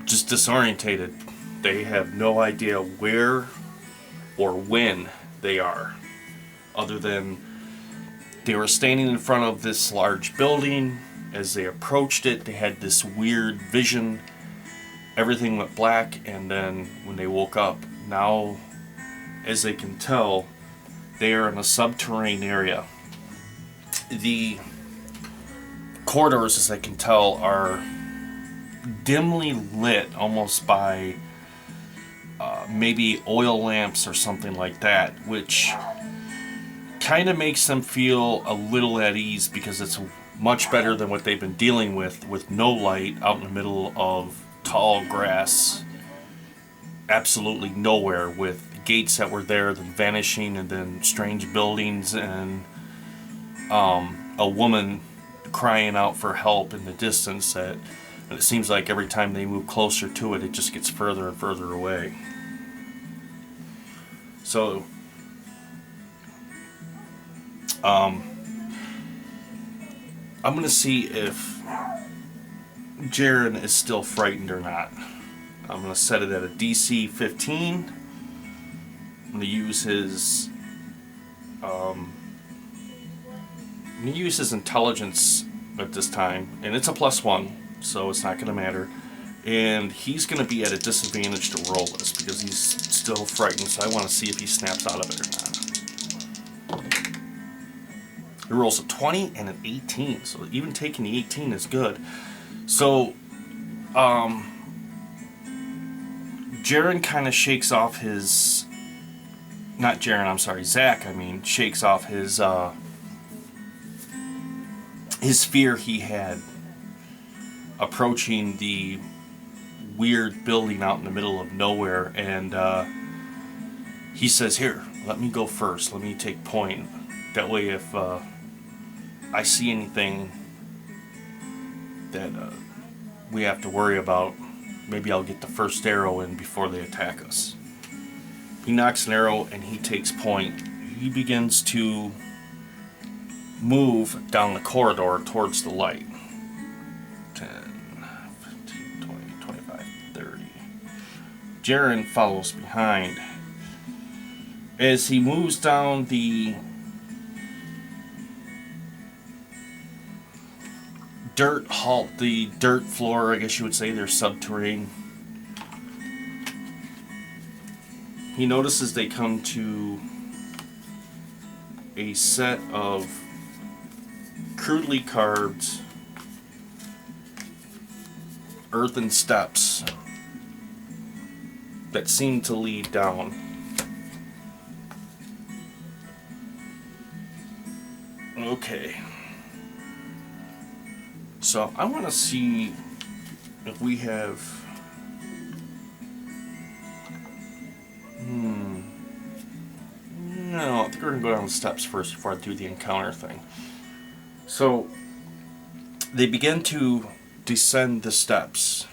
Speaker 1: just disorientated. They have no idea where or when they are, other than they were standing in front of this large building. As they approached it, they had this weird vision. Everything went black, and then when they woke up, now, as they can tell, they are in a subterranean area. The corridors, as I can tell, are dimly lit, almost by maybe oil lamps or something like that, which kind of makes them feel a little at ease, because it's much better than what they've been dealing with no light out in the middle of tall grass, absolutely nowhere, with gates that were there then vanishing, and then strange buildings, and a woman crying out for help in the distance that it seems like every time they move closer to it, it just gets further and further away. So I'm going to see if Jaren is still frightened or not. I'm going to set it at a DC 15. I'm going to use his intelligence at this time, and it's a +1, so it's not going to matter. And he's going to be at a disadvantage to roll this because he's still frightened, so I want to see if he snaps out of it or not. He rolls a 20 and an 18, so even taking the 18 is good. So, Jaren kind of shakes off his... Not Jaren, I'm sorry, Zach, shakes off his fear he had approaching the weird building out in the middle of nowhere, and he says, "Here, let me go first. Let me take point. That way if I see anything that we have to worry about, maybe I'll get the first arrow in before they attack us." He knocks an arrow and he takes point. He begins to move down the corridor towards the light. 10, 15, 20, 25, 30. Jaren follows behind. As he moves down the dirt floor, I guess you would say, they're subterranean. He notices they come to a set of crudely carved earthen steps that seem to lead down. Okay. So I want to see if we have... No, I think we're going to go down the steps first before I do the encounter thing. So they begin to descend the steps.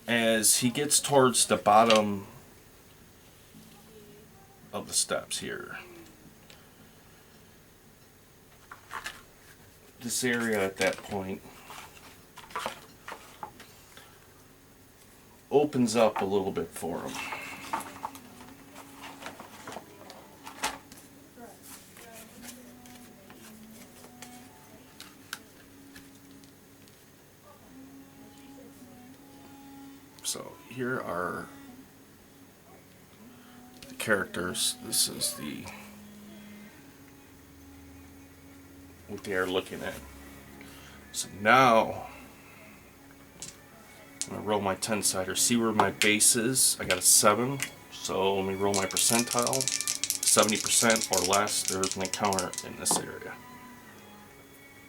Speaker 1: As he gets towards the bottom of the steps here, this area at that point opens up a little bit for him. So here are the characters. This is what they are looking at. So now I'm going to roll my 10-sider, see where my base is. I got a 7, so let me roll my percentile. 70% or less, there's an encounter in this area.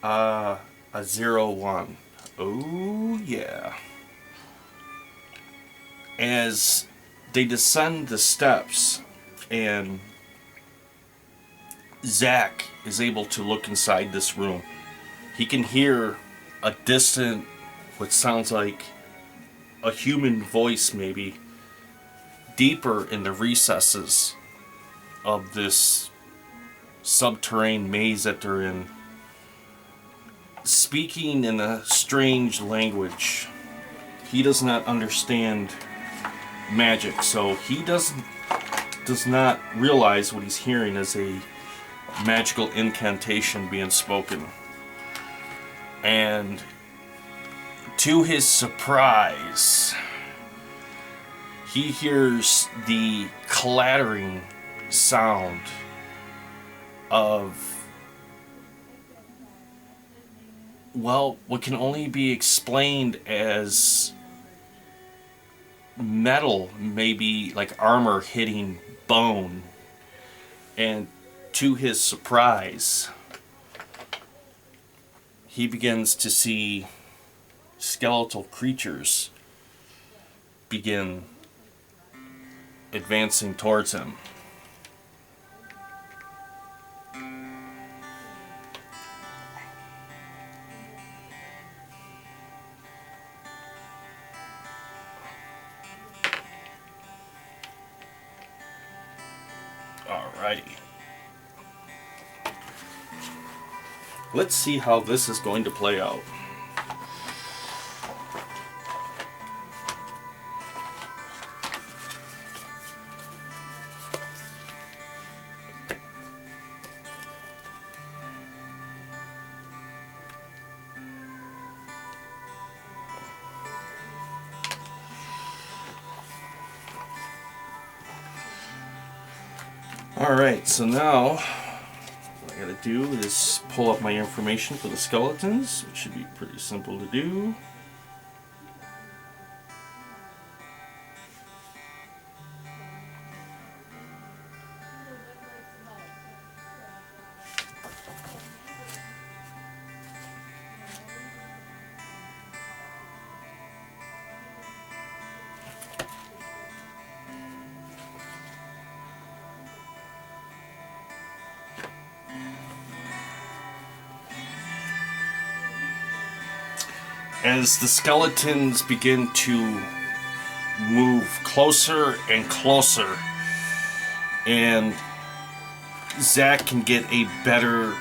Speaker 1: A 0-1. Oh yeah. As they descend the steps and Zach is able to look inside this room, he can hear a distant, what sounds like a human voice maybe, deeper in the recesses of this subterranean maze that they're in, speaking in a strange language. He does not understand magic, so he does not realize what he's hearing as a magical incantation being spoken. And to his surprise, he hears the clattering sound of, well, what can only be explained as metal, maybe like armor hitting bone. And to his surprise, he begins to see skeletal creatures begin advancing towards him. Alrighty. Let's see how this is going to play out. Alright, so now what I gotta do is pull up my information for the skeletons, which should be pretty simple to do. As the skeletons begin to move closer and closer, and Zach can get a better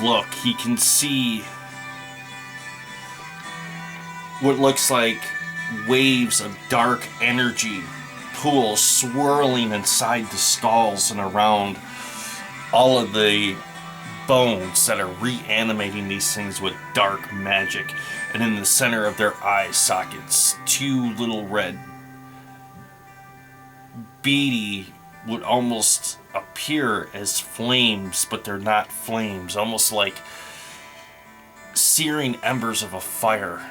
Speaker 1: look. He can see what looks like waves of dark energy pools swirling inside the skulls and around all of the bones that are reanimating these things with dark magic. And in the center of their eye sockets, two little red, beady, would almost appear as flames, but they're not flames. Almost like searing embers of a fire.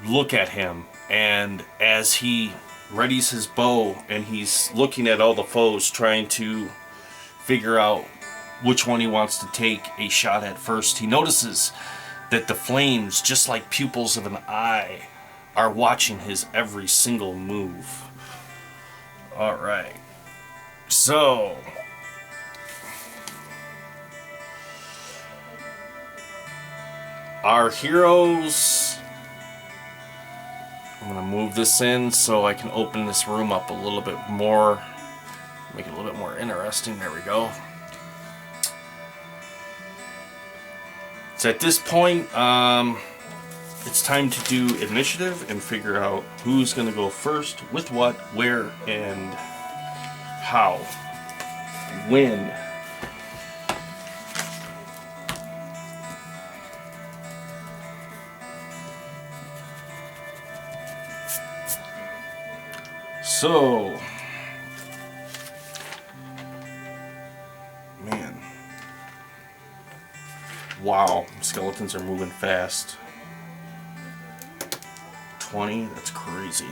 Speaker 1: Look at him, and as he readies his bow and he's looking at all the foes, trying to figure out which one he wants to take a shot at first, he notices that the flames, just like pupils of an eye, are watching his every single move. Alright. So our heroes, I'm going to move this in so I can open this room up a little bit more, make it a little bit more interesting. There we go. So at this point, it's time to do initiative and figure out who's going to go first, with what, where, and how. When. So, man. Wow, skeletons are moving fast. 20, that's crazy.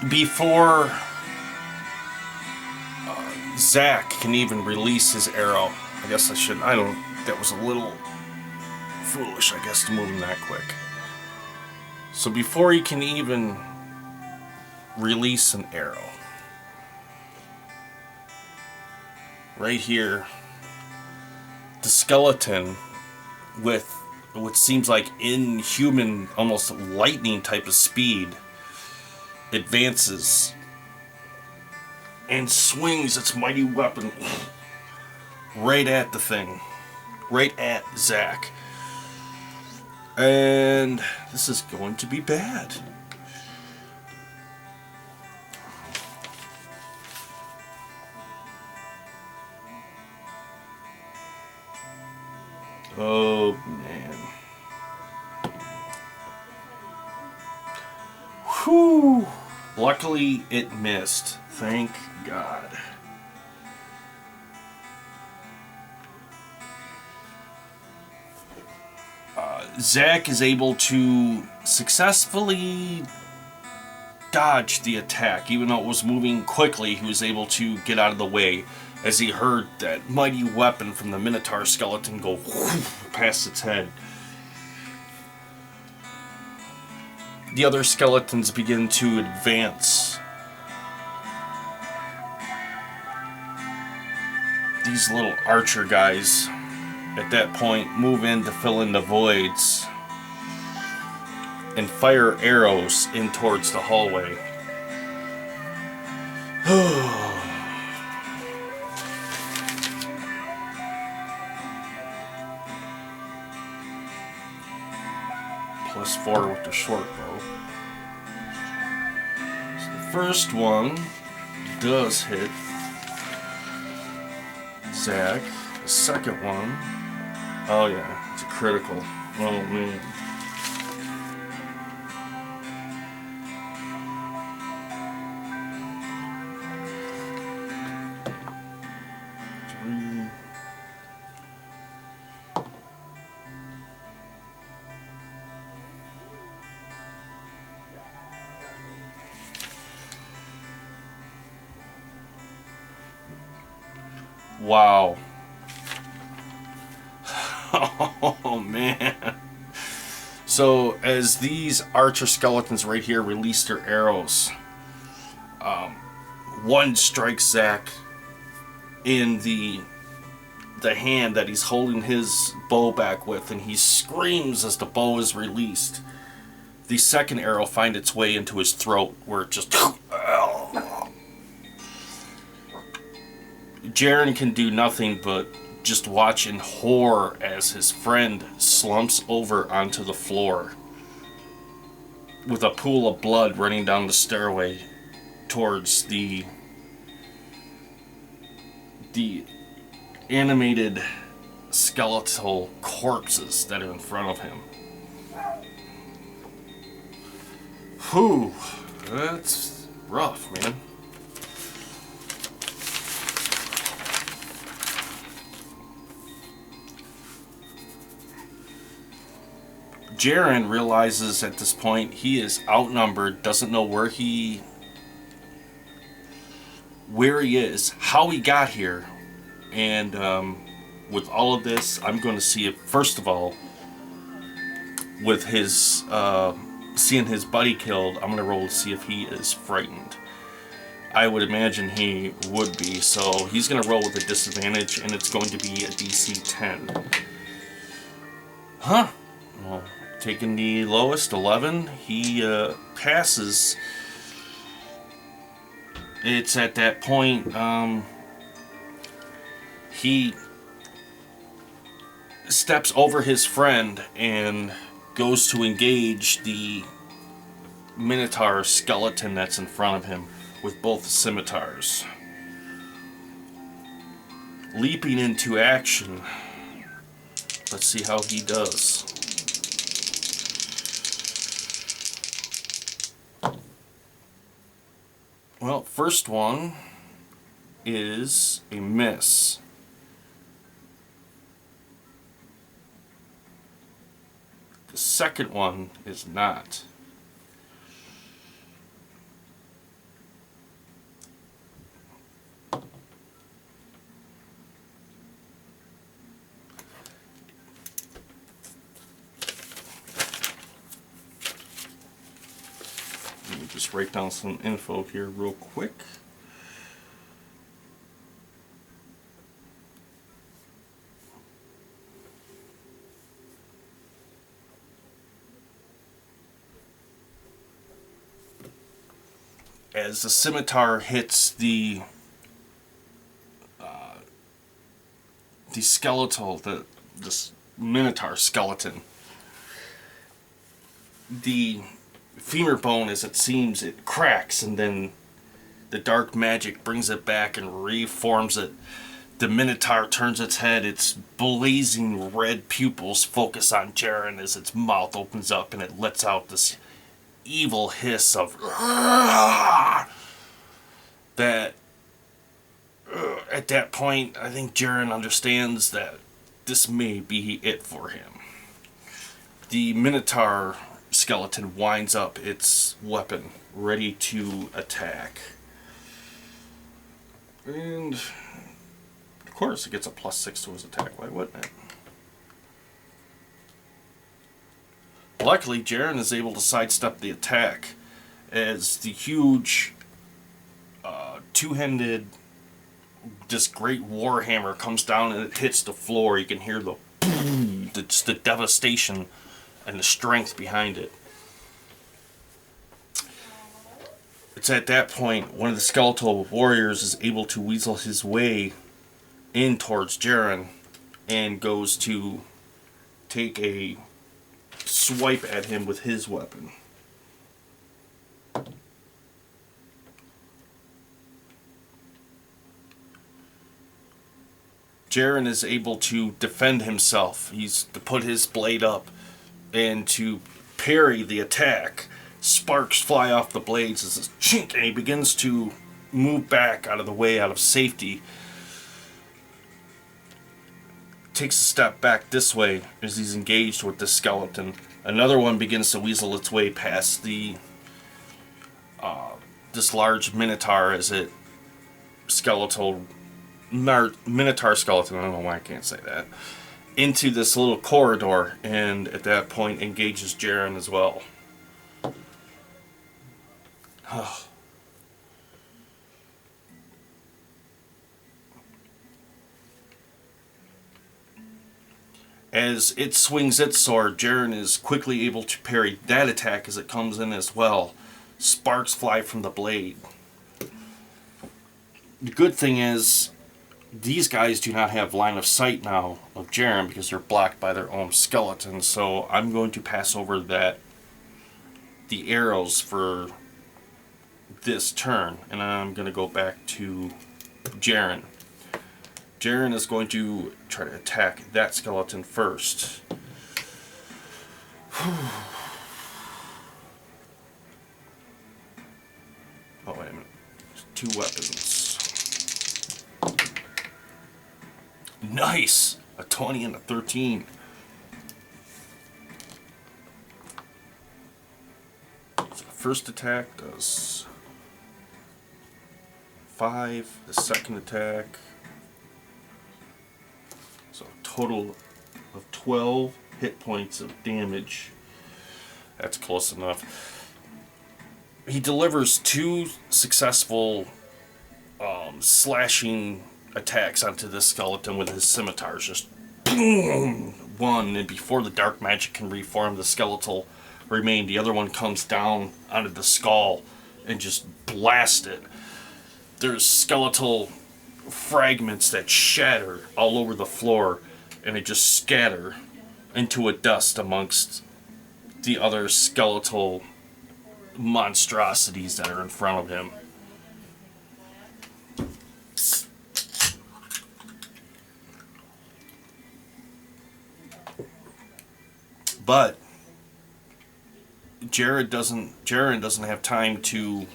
Speaker 1: Before Zach can even release his arrow. I guess I shouldn't. I don't. That was a little foolish, I guess, to move him that quick. So before he can even release an arrow, right here, the skeleton, with what seems like inhuman, almost lightning type of speed, advances and swings its mighty weapon right at the thing, right at Zach. And this is going to be bad. Oh, man. Whew. Luckily, it missed. Thank God. Zach is able to successfully dodge the attack. Even though it was moving quickly, he was able to get out of the way as he heard that mighty weapon from the Minotaur skeleton go past its head. The other skeletons begin to advance. These little archer guys at that point move in to fill in the voids and fire arrows in towards the hallway. +4 with the short bow. So the first one does hit Zach. The second one, oh yeah, it's a critical. Oh man. Wow. Oh man. So as these archer skeletons right here release their arrows, one strikes Zach in the hand that he's holding his bow back with, and he screams as the bow is released. The second arrow finds its way into his throat, where it just Jaren can do nothing but just watch in horror as his friend slumps over onto the floor with a pool of blood running down the stairway towards the animated skeletal corpses that are in front of him. Whew, that's rough, man. Jaren realizes at this point he is outnumbered, doesn't know where he is, how he got here, and with all of this, I'm going to see if, first of all, with his seeing his buddy killed, I'm going to roll to see if he is frightened. I would imagine he would be, so he's going to roll with a disadvantage, and it's going to be a DC 10. Huh? Well, taking the lowest, 11, he passes. It's at that point, he steps over his friend and goes to engage the Minotaur skeleton that's in front of him with both scimitars. Leaping into action. Let's see how he does. Well, first one is a miss. The second one is not. Just write down some info here real quick. As the scimitar hits the skeletal, this minotaur skeleton, the femur bone, as it seems, it cracks, and then the dark magic brings it back and reforms it. The minotaur turns its head, its blazing red pupils focus on Jaren as its mouth opens up and it lets out this evil hiss of that. At that point, I think Jaren understands that this may be it for him. The minotaur skeleton winds up its weapon, ready to attack. And of course, it gets a +6 to his attack. Why wouldn't it? Luckily, Jaren is able to sidestep the attack as the huge two-handed, this great warhammer comes down and it hits the floor. You can hear the boom, the devastation and the strength behind it. It's at that point one of the skeletal warriors is able to weasel his way in towards Jaren and goes to take a swipe at him with his weapon. Jaren is able to defend himself. He's to put his blade up and to parry the attack. Sparks fly off the blades as this chink, and he begins to move back out of the way, out of safety. Takes a step back this way as he's engaged with the skeleton. Another one begins to weasel its way past the this large minotaur as it minotaur skeleton, I don't know why I can't say that, into this little corridor, and at that point engages Jaren as well. As it swings its sword, Jaren is quickly able to parry that attack as it comes in as well. Sparks fly from the blade. The good thing is, these guys do not have line of sight now of Jaren because they're blocked by their own skeleton, so I'm going to pass over the arrows for this turn, and I'm going to go back to Jaren. Jaren is going to try to attack that skeleton first. Oh, wait a minute. There's 2 weapons. Nice! A 20 and a 13. So the first attack does 5. The second attack, so a total of 12 hit points of damage. That's close enough. He delivers 2 successful slashing attacks onto this skeleton with his scimitars. Just boom! One, and before the dark magic can reform the skeletal remain, the other one comes down onto the skull and just blast it. There's skeletal fragments that shatter all over the floor, and they just scatter into a dust amongst the other skeletal monstrosities that are in front of him. But Jaren doesn't have time to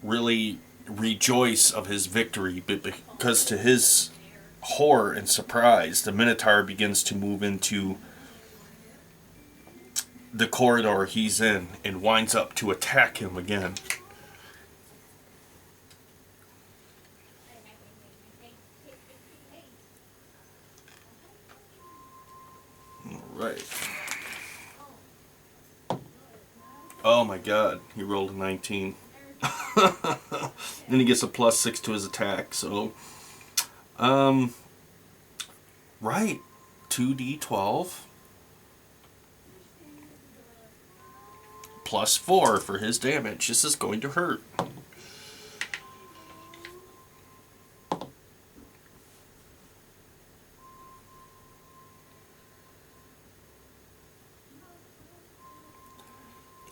Speaker 1: really rejoice of his victory, but because to his horror and surprise, the Minotaur begins to move into the corridor he's in and winds up to attack him again. Alright. Oh my god, he rolled a 19. Then he gets a +6 to his attack, so... Right. 2d12. +4 for his damage. This is going to hurt.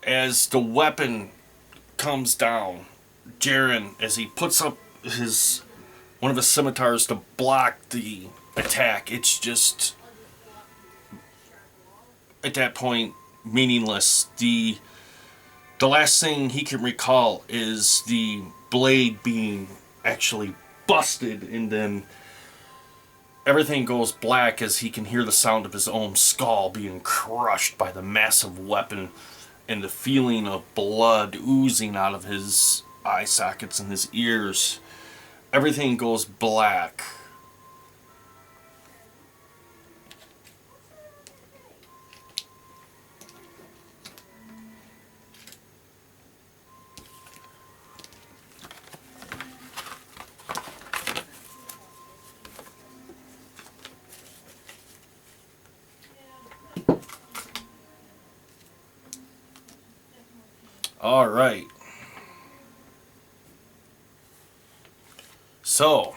Speaker 1: As the weapon comes down, Jaren, as he puts up one of his scimitars to block the attack, it's just at that point meaningless. The last thing he can recall is the blade being actually busted, and then everything goes black as he can hear the sound of his own skull being crushed by the massive weapon, and the feeling of blood oozing out of his eye sockets and his ears. Everything goes black. All right. So,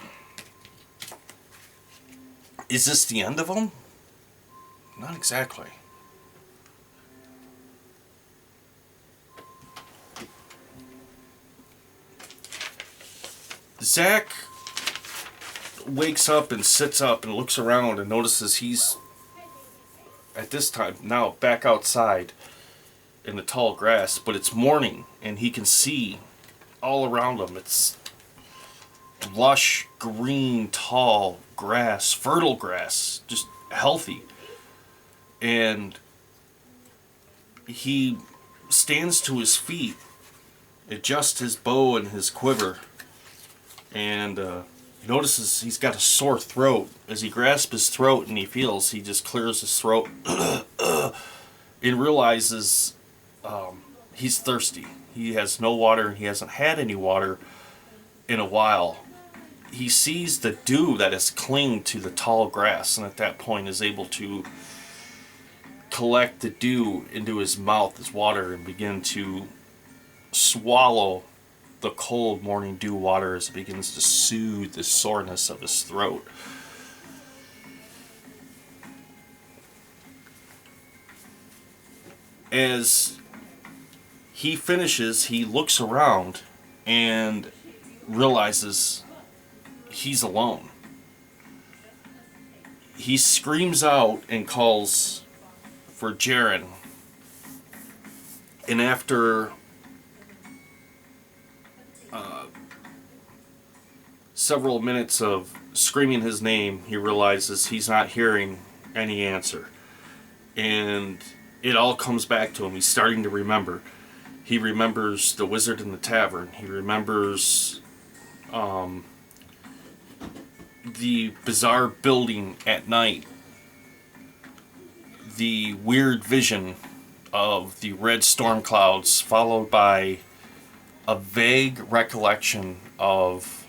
Speaker 1: is this the end of them? Not exactly. Zach wakes up and sits up and looks around and notices he's, at this time, now back outside in the tall grass, but it's morning and he can see all around him. It's lush, green, tall grass, fertile grass, just healthy. And he stands to his feet, adjusts his bow and his quiver, and notices he's got a sore throat. As he grasps his throat and he just clears his throat and realizes he's thirsty. He has no water, and he hasn't had any water in a while. He sees the dew that has clinged to the tall grass, and at that point is able to collect the dew into his mouth as water and begin to swallow the cold morning dew water as it begins to soothe the soreness of his throat. As he finishes, he looks around and realizes he's alone. He screams out and calls for Jaren. And after several minutes of screaming his name, he realizes he's not hearing any answer. And it all comes back to him. He's starting to remember. He remembers the wizard in the tavern. He remembers the bizarre building at night. The weird vision of the red storm clouds, followed by a vague recollection of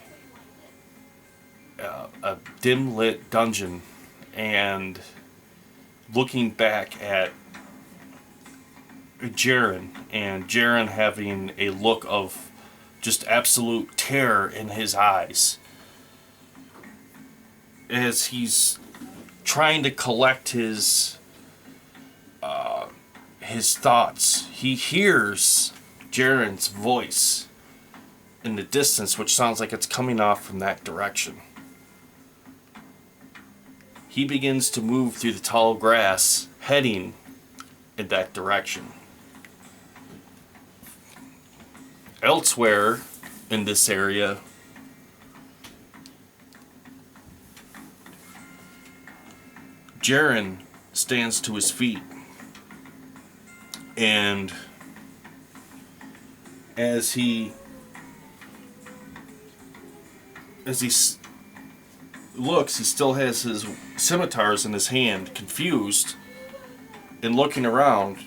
Speaker 1: a dim-lit dungeon, and looking back at Jaren, and Jaren having a look of just absolute terror in his eyes as he's trying to collect his thoughts. He hears Jaren's voice in the distance, which sounds like it's coming off from that direction. He begins to move through the tall grass, heading in that direction. Elsewhere in this area, Jaren stands to his feet, and as he looks, he still has his scimitars in his hand, confused, and looking around,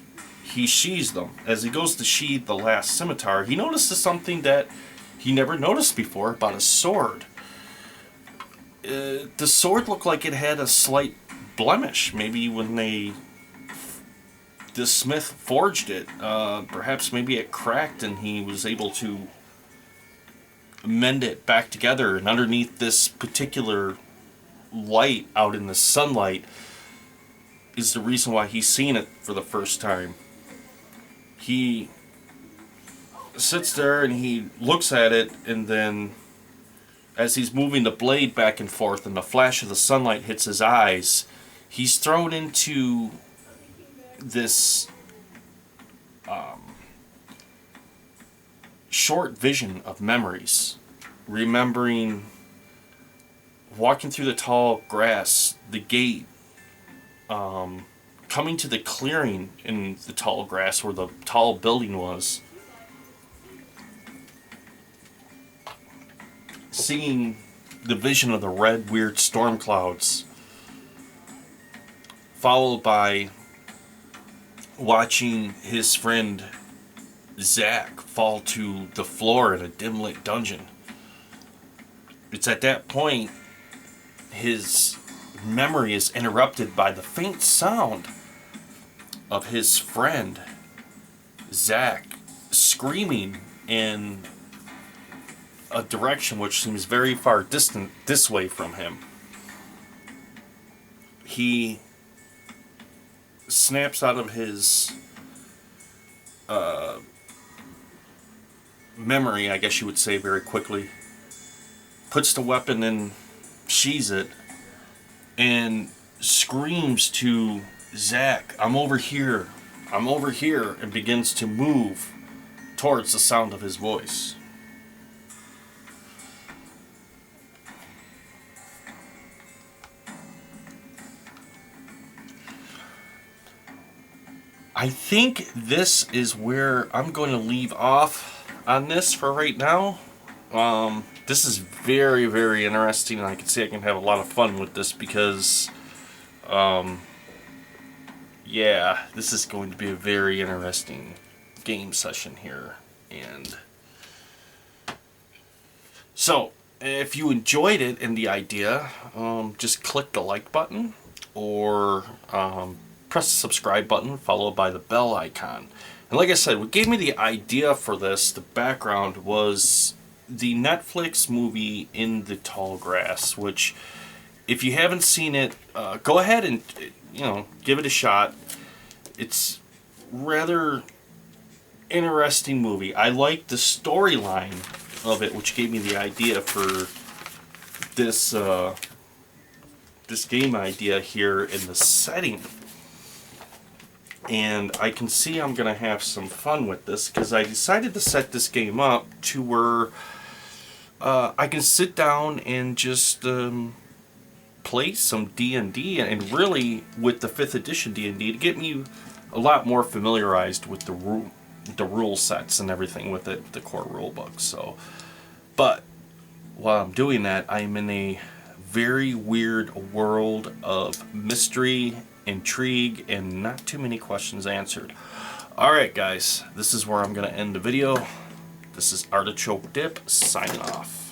Speaker 1: he sheathes them. As he goes to sheathe the last scimitar, he notices something that he never noticed before about his sword. The sword looked like it had a slight blemish. Maybe when the smith forged it, perhaps maybe it cracked and he was able to mend it back together. And underneath this particular light out in the sunlight is the reason why he's seen it for the first time. He sits there and he looks at it, and then as he's moving the blade back and forth and the flash of the sunlight hits his eyes, he's thrown into this short vision of memories, remembering walking through the tall grass, the gate, coming to the clearing in the tall grass where the tall building was, seeing the vision of the red, weird storm clouds, followed by watching his friend Zach fall to the floor in a dim-lit dungeon. It's at that point his memory is interrupted by the faint sound of his friend Zach screaming in a direction which seems very far distant this way from him. He snaps out of his memory, I guess you would say, very quickly, puts the weapon and sheathes it, and screams to Zach, I'm over here, and begins to move towards the sound of his voice. I think this is where I'm going to leave off on this for right now. This is very, very interesting, and I can see I can have a lot of fun with this because, yeah, this is going to be a very interesting game session here. And so, if you enjoyed it and the idea, just click the like button or press the subscribe button followed by the bell icon. And like I said, what gave me the idea for this, the background, was the Netflix movie In the Tall Grass, which, if you haven't seen it, go ahead and give it a shot. It's rather interesting movie. I like the storyline of it, which gave me the idea for this this game idea here in the setting. And I can see I'm going to have some fun with this because I decided to set this game up to where I can sit down and just play some D&D, and really with the 5th edition D&D to get me a lot more familiarized with the rule sets and everything with it, the core rule book. So, but while I'm doing that, I'm in a very weird world of mystery, intrigue, and not too many questions answered. Alright guys, this is where I'm going to end the video. This is Artichoke Dip signing off.